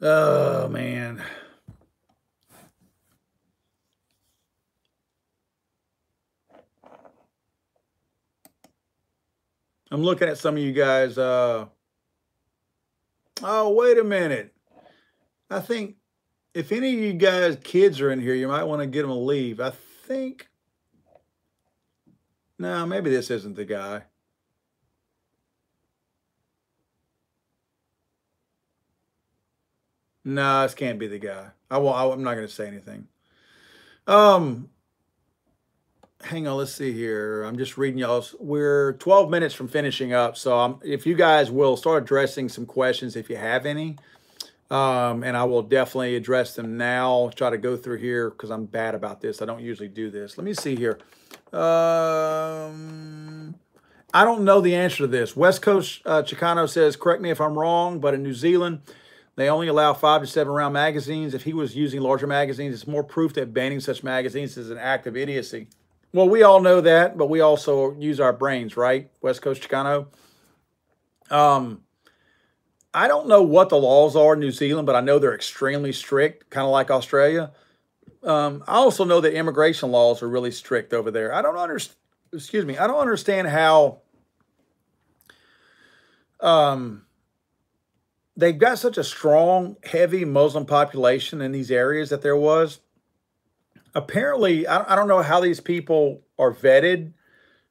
Oh, man. I'm looking at some of you guys. Oh, wait a minute. I think if any of you guys, kids are in here, you might want to get them to leave. I think. No, maybe this isn't the guy. No, this can't be the guy. I'm not going to say anything. Hang on, let's see here. I'm just reading y'all's. We're 12 minutes from finishing up, so if you guys will start addressing some questions if you have any, and I will definitely address them now. Try to go through here because I'm bad about this. I don't usually do this. Let me see here. I don't know the answer to this. West Coast Chicano says, correct me if I'm wrong, but in New Zealand, they only allow 5 to 7 round magazines. If he was using larger magazines, it's more proof that banning such magazines is an act of idiocy. Well, we all know that, but we also use our brains, right? West Coast Chicano. I don't know what the laws are in New Zealand, but I know they're extremely strict, kind of like Australia. I also know that immigration laws are really strict over there. I don't understand how they've got such a strong, heavy Muslim population in these areas that there was. Apparently, I don't know how these people are vetted,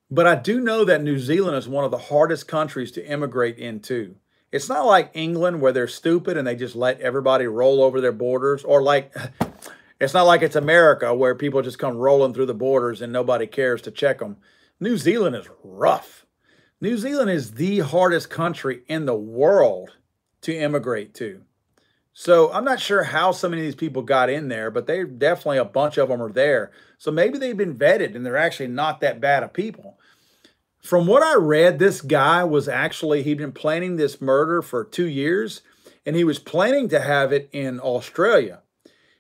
but I do know that New Zealand is one of the hardest countries to immigrate into. It's not like England where they're stupid and they just let everybody roll over their borders, or like it's not like it's America where people just come rolling through the borders and nobody cares to check them. New Zealand is rough. New Zealand is the hardest country in the world to immigrate to. So I'm not sure how so many of these people got in there, but they definitely, a bunch of them are there. So maybe they've been vetted and they're actually not that bad of people. From what I read, this guy was actually, he'd been planning this murder for 2 years, and he was planning to have it in Australia.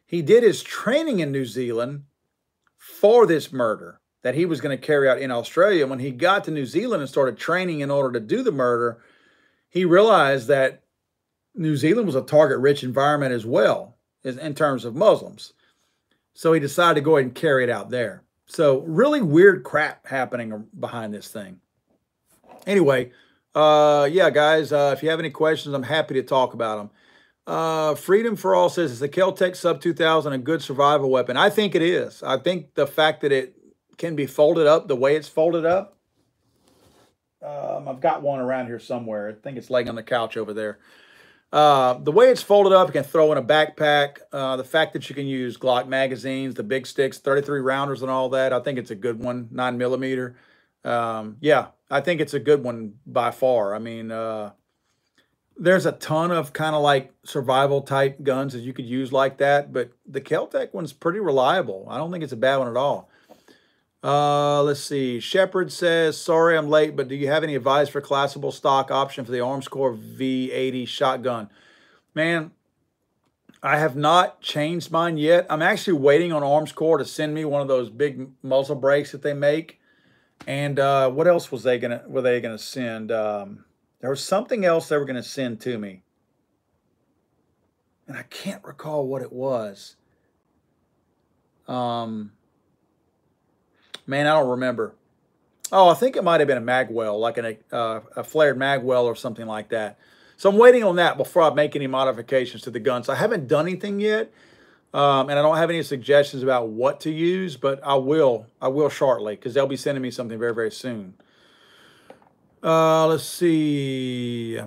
He did his training in New Zealand for this murder that he was going to carry out in Australia. When he got to New Zealand and started training in order to do the murder, he realized that New Zealand was a target-rich environment as well in terms of Muslims. So he decided to go ahead and carry it out there. So really weird crap happening behind this thing. Anyway, yeah, guys, if you have any questions, I'm happy to talk about them. Freedom for All says, is the Kel-Tec Sub 2000 a good survival weapon? I think it is. I think the fact that it can be folded up the way it's folded up. I've got one around here somewhere. I think it's laying on the couch over there. The way it's folded up, you can throw in a backpack. The fact that you can use Glock magazines, the big sticks, 33 rounders and all that, I think it's a good one, 9mm. Yeah, I think it's a good one by far. I mean, there's a ton of kind of like survival type guns that you could use like that, but the Kel-Tec one's pretty reliable. I don't think it's a bad one at all. Let's see. Shepard says, sorry I'm late, but do you have any advice for classable stock option for the Armscor V80 shotgun? Man, I have not changed mine yet. I'm actually waiting on Armscor to send me one of those big muzzle brakes that they make. And what else were they gonna send? There was something else they were gonna send to me, and I can't recall what it was. Man, I don't remember. Oh, I think it might have been a magwell, like a flared magwell or something like that. So I'm waiting on that before I make any modifications to the gun. So I haven't done anything yet, and I don't have any suggestions about what to use, but I will shortly because they'll be sending me something very, very soon. Let's see.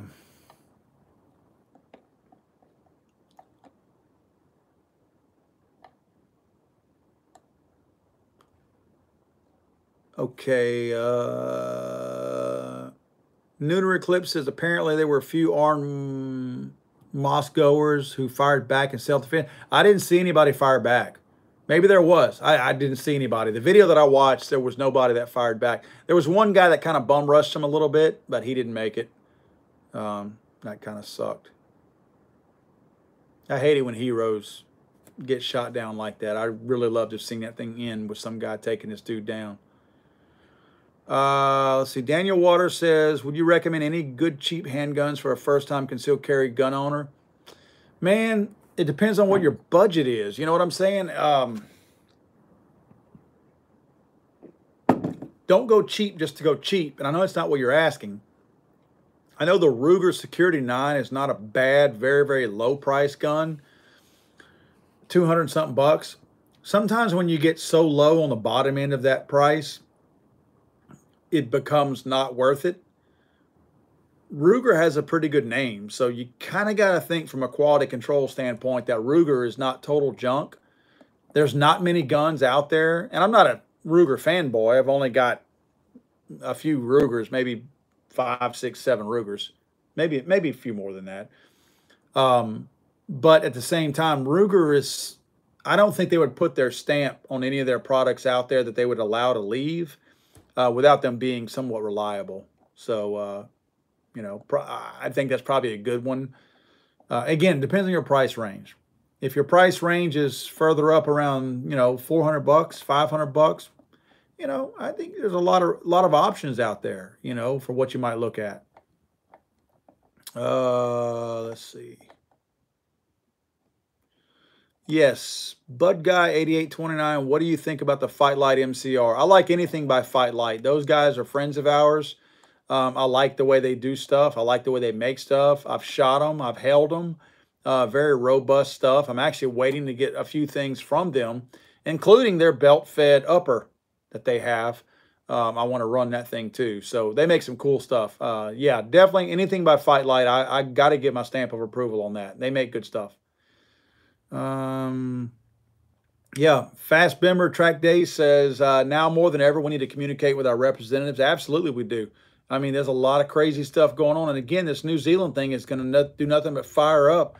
Okay. Lunar Eclipse says apparently there were a few armed mosque goers who fired back in self-defense. I didn't see anybody fire back. Maybe there was. I didn't see anybody. The video that I watched, there was nobody that fired back. There was one guy that kind of bum rushed him a little bit, but he didn't make it. That kind of sucked. I hate it when heroes get shot down like that. I really love to have seen that thing end with some guy taking this dude down. Let's see. Daniel Waters says, would you recommend any good cheap handguns for a first-time concealed carry gun owner? Man, it depends on what your budget is. You know what I'm saying? Don't go cheap just to go cheap. And I know it's not what you're asking. I know the Ruger Security 9 is not a bad, very, very low price gun. 200 something bucks. Sometimes when you get so low on the bottom end of that price, it becomes not worth it. Ruger has a pretty good name, so you kind of got to think from a quality control standpoint that Ruger is not total junk. There's not many guns out there, and I'm not a Ruger fanboy. I've only got a few Rugers, maybe 5, 6, 7 Rugers, maybe a few more than that. But at the same time, Ruger is, I don't think they would put their stamp on any of their products out there that they would allow to leave without them being somewhat reliable. So, you know, I think that's probably a good one. Again, depends on your price range. If your price range is further up around, you know, 400 bucks, 500 bucks, you know, I think there's a lot of options out there, you know, for what you might look at. Let's see. Yes, Bud Guy 8829. What do you think about the Fight Light MCR? I like anything by Fight Light. Those guys are friends of ours. I like the way they do stuff. I like the way they make stuff. I've shot them. I've held them. Very robust stuff. I'm actually waiting to get a few things from them, including their belt-fed upper that they have. I want to run that thing too. So they make some cool stuff. Yeah, definitely anything by Fight Light. I got to get my stamp of approval on that. They make good stuff. Yeah, Fast Bimmer Track Day says, now more than ever, we need to communicate with our representatives. Absolutely, we do. I mean, there's a lot of crazy stuff going on. And again, this New Zealand thing is going to do nothing but fire up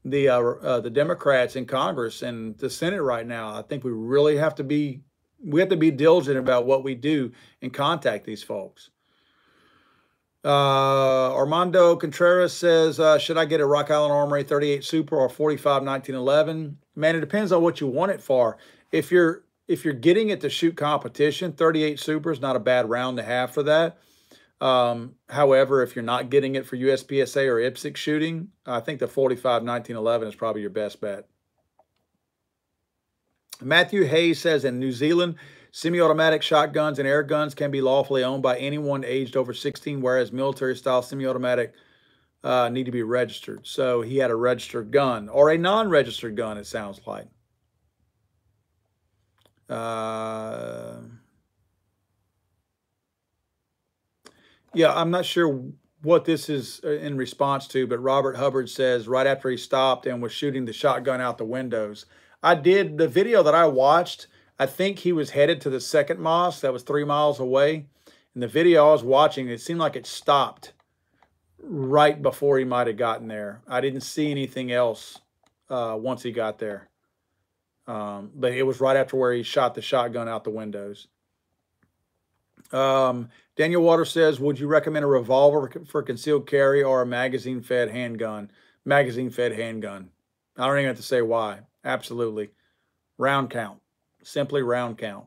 the Democrats in Congress and the Senate right now. I think we really have to be, diligent about what we do and contact these folks. Armando Contreras says, should I get a Rock Island Armory 38 Super or 45 1911? Man, it depends on what you want it for. If you're getting it to shoot competition, 38 Super is not a bad round to have for that. However, if you're not getting it for USPSA or IPSC shooting, I think the 45 1911 is probably your best bet. Matthew Hayes says, in New Zealand, semi-automatic shotguns and air guns can be lawfully owned by anyone aged over 16, whereas military-style semi-automatic need to be registered. So he had a registered gun or a non-registered gun, it sounds like. Yeah, I'm not sure what this is in response to, but Robert Hubbard says right after he stopped and was shooting the shotgun out the windows. The video that I watched, I think he was headed to the second mosque that was 3 miles away. In the video I was watching, it seemed like it stopped right before he might have gotten there. I didn't see anything else once he got there. But it was right after where he shot the shotgun out the windows. Daniel Waters says, would you recommend a revolver for concealed carry or a magazine-fed handgun? Magazine-fed handgun. I don't even have to say why. Absolutely. Round count. Simply round count.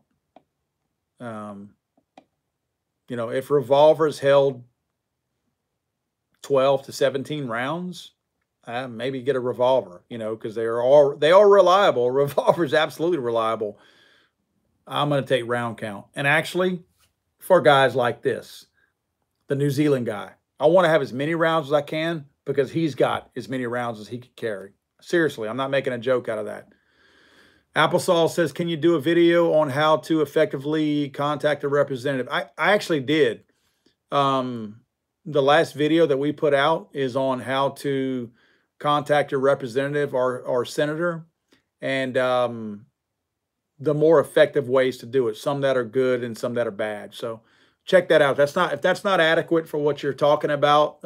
You know, if revolvers held 12 to 17 rounds, maybe get a revolver, you know, because they are reliable. Revolver is absolutely reliable. I'm going to take round count. And actually, for guys like this, the New Zealand guy, I want to have as many rounds as I can because he's got as many rounds as he could carry. Seriously, I'm not making a joke out of that. Applesauce says, can you do a video on how to effectively contact a representative? I actually did. The last video that we put out is on how to contact your representative or senator. And the more effective ways to do it. Some that are good and some that are bad. So check that out. If that's not adequate for what you're talking about,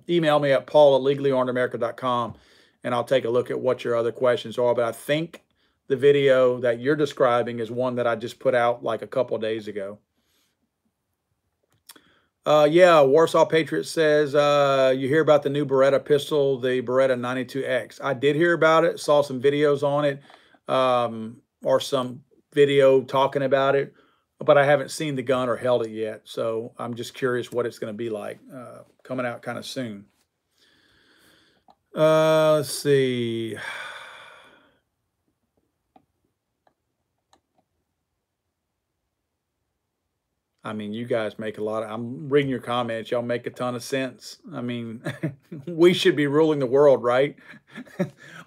email me at paul@legallyarmedamerica.com and I'll take a look at what your other questions are. But I think the video that you're describing is one that I just put out like a couple of days ago. Yeah, Warsaw Patriot says, you hear about the new Beretta pistol, the Beretta 92X. I did hear about it, saw some videos on it, or some video talking about it, but I haven't seen the gun or held it yet. So I'm just curious what it's going to be like, coming out kind of soon. Let's see. I mean, you guys make a lot of, I'm reading your comments. Y'all make a ton of sense. I mean, we should be ruling the world, right?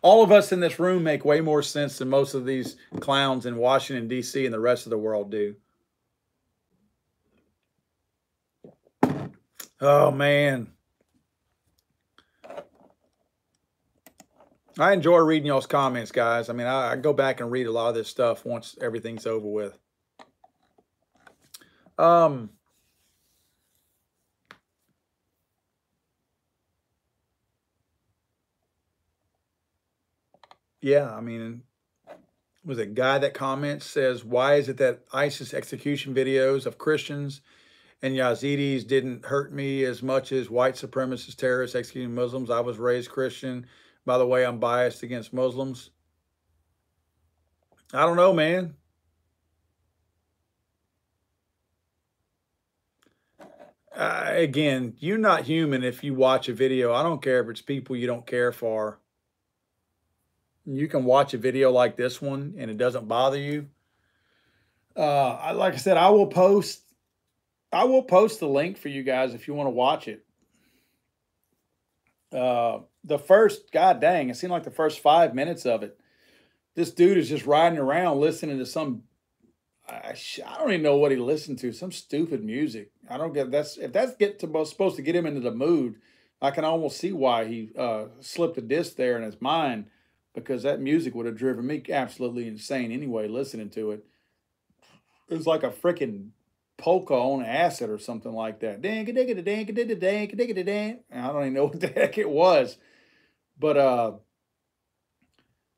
All of us in this room make way more sense than most of these clowns in Washington, D.C. and the rest of the world do. Oh, man. I enjoy reading y'all's comments, guys. I mean, I go back and read a lot of this stuff once everything's over with. Yeah, I mean, was a guy that comments says, why is it that ISIS execution videos of Christians and Yazidis didn't hurt me as much as white supremacist terrorists executing Muslims? I was raised Christian. By the way, I'm biased against Muslims. I don't know, man. Again, you're not human if you watch a video. I don't care if it's people you don't care for. You can watch a video like this one and it doesn't bother you. Like I said, I will post the link for you guys if you want to watch it. The first, god dang, it seemed like the first 5 minutes of it, this dude is just riding around listening to some, I don't even know what he listened to, some stupid music. I don't get, if that's supposed to get him into the mood, I can almost see why he slipped a disc there in his mind, because that music would have driven me absolutely insane anyway, listening to it. It was like a freaking polka on acid or something like that. I don't even know what the heck it was. But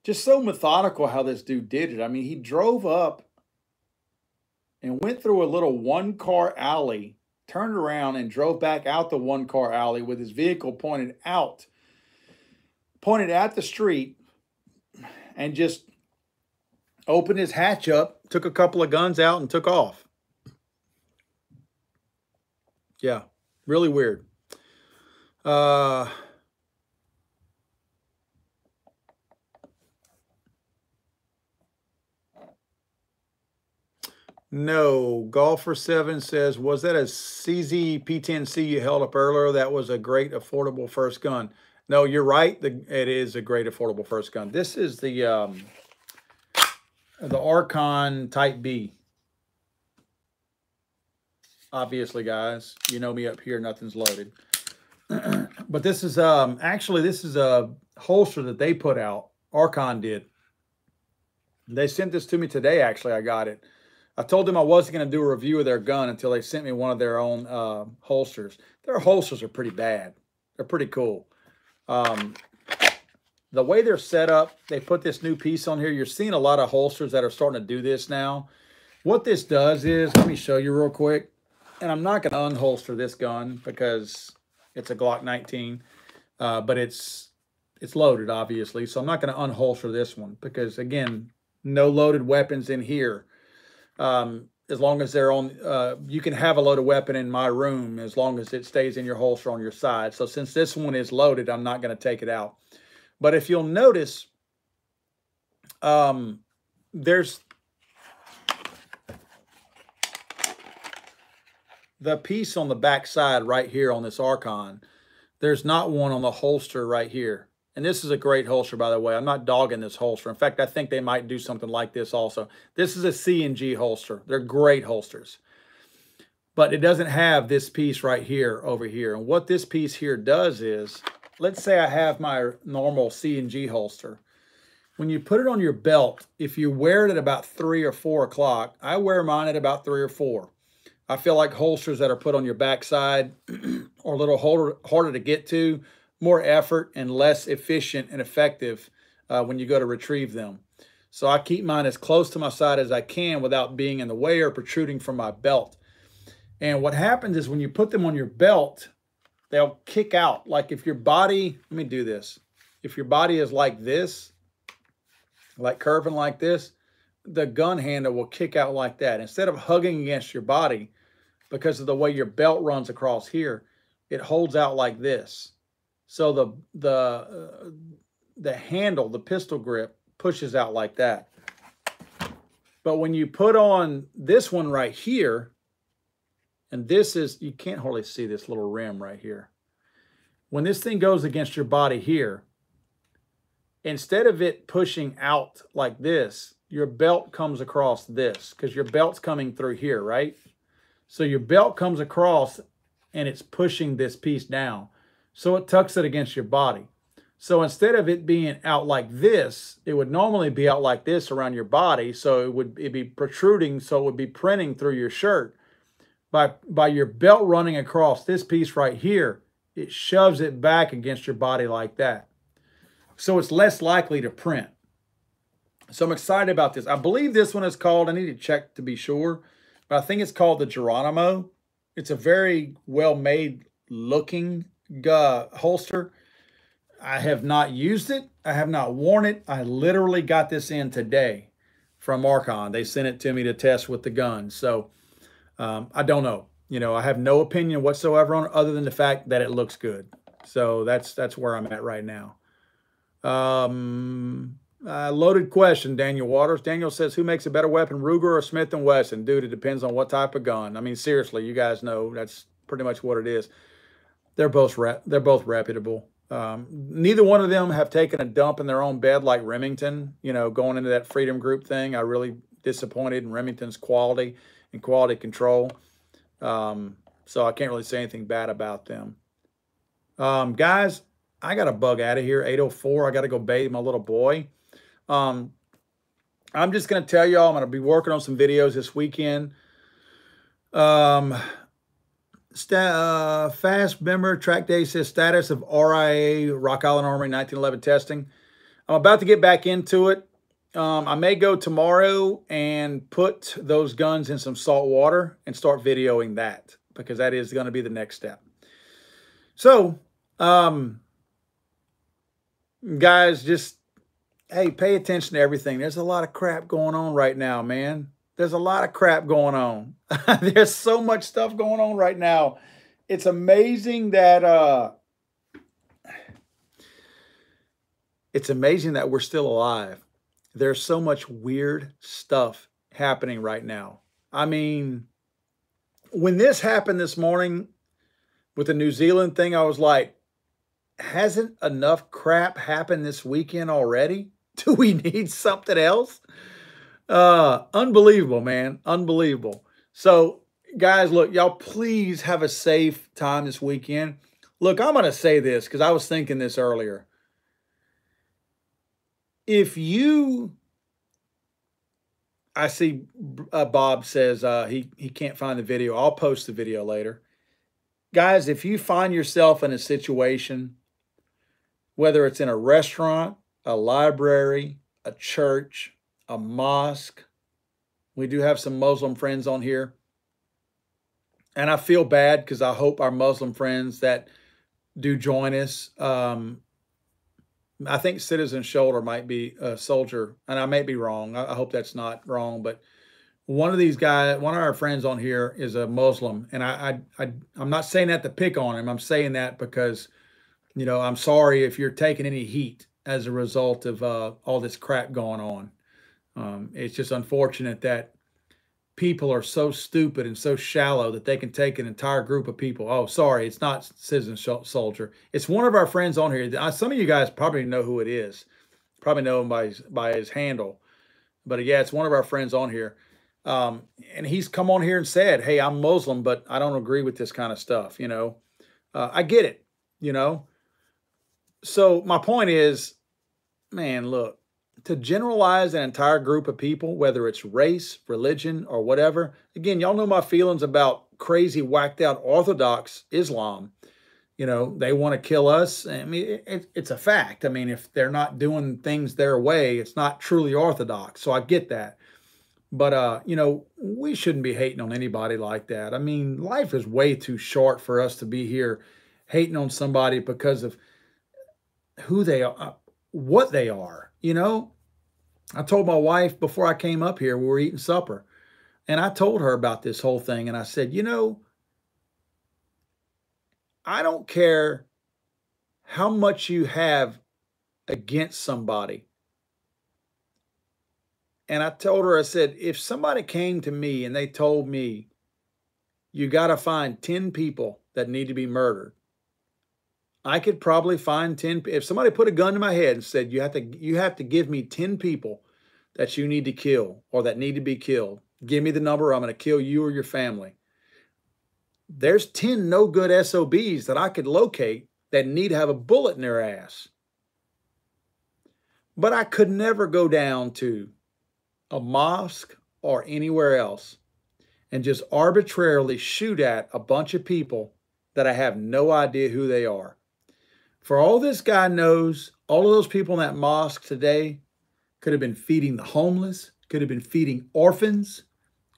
just so methodical how this dude did it. I mean, he drove up and went through a little one-car alley, turned around and drove back out the one-car alley with his vehicle pointed at the street, and just opened his hatch up, took a couple of guns out, and took off. Yeah, really weird. No, Golfer7 says, was that a CZ P10C you held up earlier? That was a great affordable first gun. No, you're right. It is a great affordable first gun. This is the Archon Type B. Obviously, guys, you know me up here, nothing's loaded. But this is actually, this is a holster that they put out. Archon did. They sent this to me today, actually. I got it. I told them I wasn't going to do a review of their gun until they sent me one of their own holsters. Their holsters are pretty bad. They're pretty cool. The way they're set up, they put this new piece on here. You're seeing a lot of holsters that are starting to do this now. What this does is, let me show you real quick. And I'm not going to unholster this gun because it's a Glock 19, but it's loaded, obviously. So I'm not going to unholster this one because, again, no loaded weapons in here. As long as they're on, you can have a loaded weapon in my room as long as it stays in your holster on your side. So since this one is loaded, I'm not going to take it out. But if you'll notice, there's the piece on the back side right here on this Archon. There's not one on the holster right here. And this is a great holster, by the way. I'm not dogging this holster. In fact, I think they might do something like this also. This is a C&G holster. They're great holsters. But it doesn't have this piece right here over here. And what this piece here does is, let's say I have my normal C&G holster. when you put it on your belt, if you wear it at about 3 or 4 o'clock, I wear mine at about 3 or 4. I feel like holsters that are put on your backside are a little harder to get to, more effort and less efficient and effective when you go to retrieve them. So I keep mine as close to my side as I can without being in the way or protruding from my belt. And what happens is when you put them on your belt, they'll kick out. Like if your body, let me do this. If your body is like this, like curving like this, the gun handle will kick out like that. Instead of hugging against your body, because of the way your belt runs across here, it holds out like this. So the handle, the pistol grip, pushes out like that. But when you put on this one right here, and this is, you can't hardly see this little rim right here. When this thing goes against your body here, instead of it pushing out like this, your belt comes across this because your belt's coming through here, right? So your belt comes across and it's pushing this piece down. So it tucks it against your body. So instead of it being out like this, it would normally be out like this around your body. So it'd be protruding, so it would be printing through your shirt. By your belt running across this piece right here, it shoves it back against your body like that. So it's less likely to print. So I'm excited about this. I believe this one is called, I need to check to be sure, but I think it's called the Geronimo. It's a very well-made looking holster. I have not used it. I have not worn it. I literally got this in today from Archon. They sent it to me to test with the gun. So I don't know. You know, I have no opinion whatsoever on it other than the fact that it looks good. So that's where I'm at right now. Loaded question, Daniel Waters. Daniel says, who makes a better weapon, Ruger or Smith & Wesson? Dude, it depends on what type of gun. I mean, seriously, you guys know that's pretty much what it is. They're both reputable. Neither one of them have taken a dump in their own bed like Remington, you know, going into that Freedom Group thing. I really disappointed in Remington's quality and quality control. So I can't really say anything bad about them. Guys, I got to bug out of here. 8:04. I got to go bathe my little boy. I'm just going to tell y'all I'm going to be working on some videos this weekend. Fast member Track Day says status of RIA Rock Island Armory 1911 testing. I'm about to get back into it. I may go tomorrow and put those guns in some salt water and start videoing that because that is going to be the next step. So, guys, just, hey, pay attention to everything. There's a lot of crap going on right now, man. There's a lot of crap going on. There's so much stuff going on right now. It's amazing that we're still alive. There's so much weird stuff happening right now. I mean, when this happened this morning with the New Zealand thing, I was like, hasn't enough crap happened this weekend already? Do we need something else? Unbelievable, man. Unbelievable. So, guys, look, y'all please have a safe time this weekend. Look, I'm going to say this because I was thinking this earlier. If you, I see Bob says he can't find the video. I'll post the video later. Guys, if you find yourself in a situation, whether it's in a restaurant, a library, a church, a mosque, we do have some Muslim friends on here. And I feel bad because I hope our Muslim friends that do join us, I think Citizen Shoulder might be a soldier, and I may be wrong. I hope that's not wrong, but one of these guys, one of our friends on here is a Muslim, and I'm not saying that to pick on him. I'm saying that because, you know, I'm sorry if you're taking any heat as a result of all this crap going on. It's just unfortunate that people are so stupid and so shallow that they can take an entire group of people. Oh, sorry, it's not Citizen Soldier. It's one of our friends on here. Some of you guys probably know who it is. Probably know him by his handle. But yeah, it's one of our friends on here. And he's come on here and said, hey, I'm Muslim, but I don't agree with this kind of stuff, you know. I get it, you know. So my point is, man, look, to generalize an entire group of people, whether it's race, religion, or whatever. Again, y'all know my feelings about crazy, whacked out Orthodox Islam. You know, they want to kill us. I mean, it's a fact. I mean, if they're not doing things their way, it's not truly Orthodox. So I get that. But, you know, we shouldn't be hating on anybody like that. I mean, life is way too short for us to be here hating on somebody because of who they are, what they are. You know, I told my wife before I came up here, we were eating supper, and I told her about this whole thing. And I said, you know, I don't care how much you have against somebody. And I told her, I said, if somebody came to me and they told me, you got to find 10 people that need to be murdered, I could probably find 10. If somebody put a gun to my head and said, you have to give me 10 people that you need to kill or that need to be killed, give me the number, I'm going to kill you or your family. There's 10 no good SOBs that I could locate that need to have a bullet in their ass. But I could never go down to a mosque or anywhere else and just arbitrarily shoot at a bunch of people that I have no idea who they are. For all this guy knows, all of those people in that mosque today could have been feeding the homeless, could have been feeding orphans,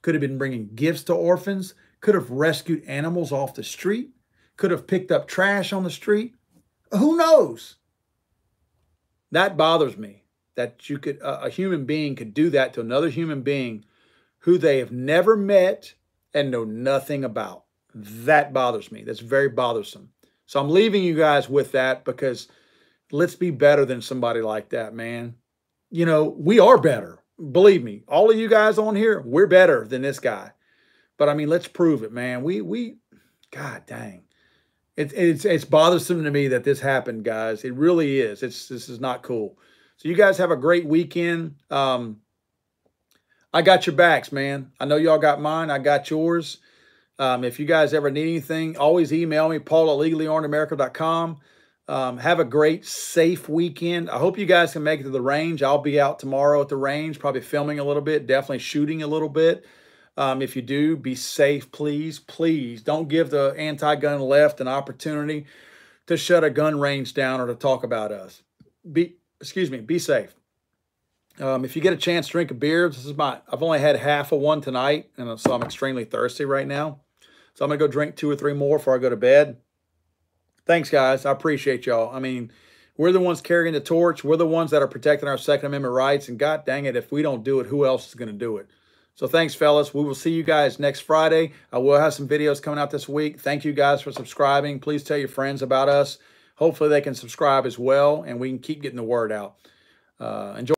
could have been bringing gifts to orphans, could have rescued animals off the street, could have picked up trash on the street. Who knows? That bothers me, that you could, a human being could do that to another human being who they have never met and know nothing about. That bothers me. That's very bothersome. So I'm leaving you guys with that, because let's be better than somebody like that, man. You know, we are better. Believe me, all of you guys on here, we're better than this guy. But I mean, let's prove it, man. God dang. It's bothersome to me that this happened, guys. It really is. This is not cool. So you guys have a great weekend. I got your backs, man. I know y'all got mine. I got yours. If you guys ever need anything, always email me, paul@legallyarmedamerica.com. Have a great, safe weekend. I hope you guys can make it to the range. I'll be out tomorrow at the range, probably filming a little bit, definitely shooting a little bit. If you do, be safe, please. Please don't give the anti-gun left an opportunity to shut a gun range down or to talk about us. Be safe. If you get a chance to drink a beer, I've only had half of one tonight, and so I'm extremely thirsty right now. So I'm going to go drink 2 or 3 more before I go to bed. Thanks, guys. I appreciate y'all. I mean, we're the ones carrying the torch. We're the ones that are protecting our Second Amendment rights. And God dang it, if we don't do it, who else is going to do it? So thanks, fellas. We will see you guys next Friday. I will have some videos coming out this week. Thank you guys for subscribing. Please tell your friends about us. Hopefully they can subscribe as well, and we can keep getting the word out. Enjoy.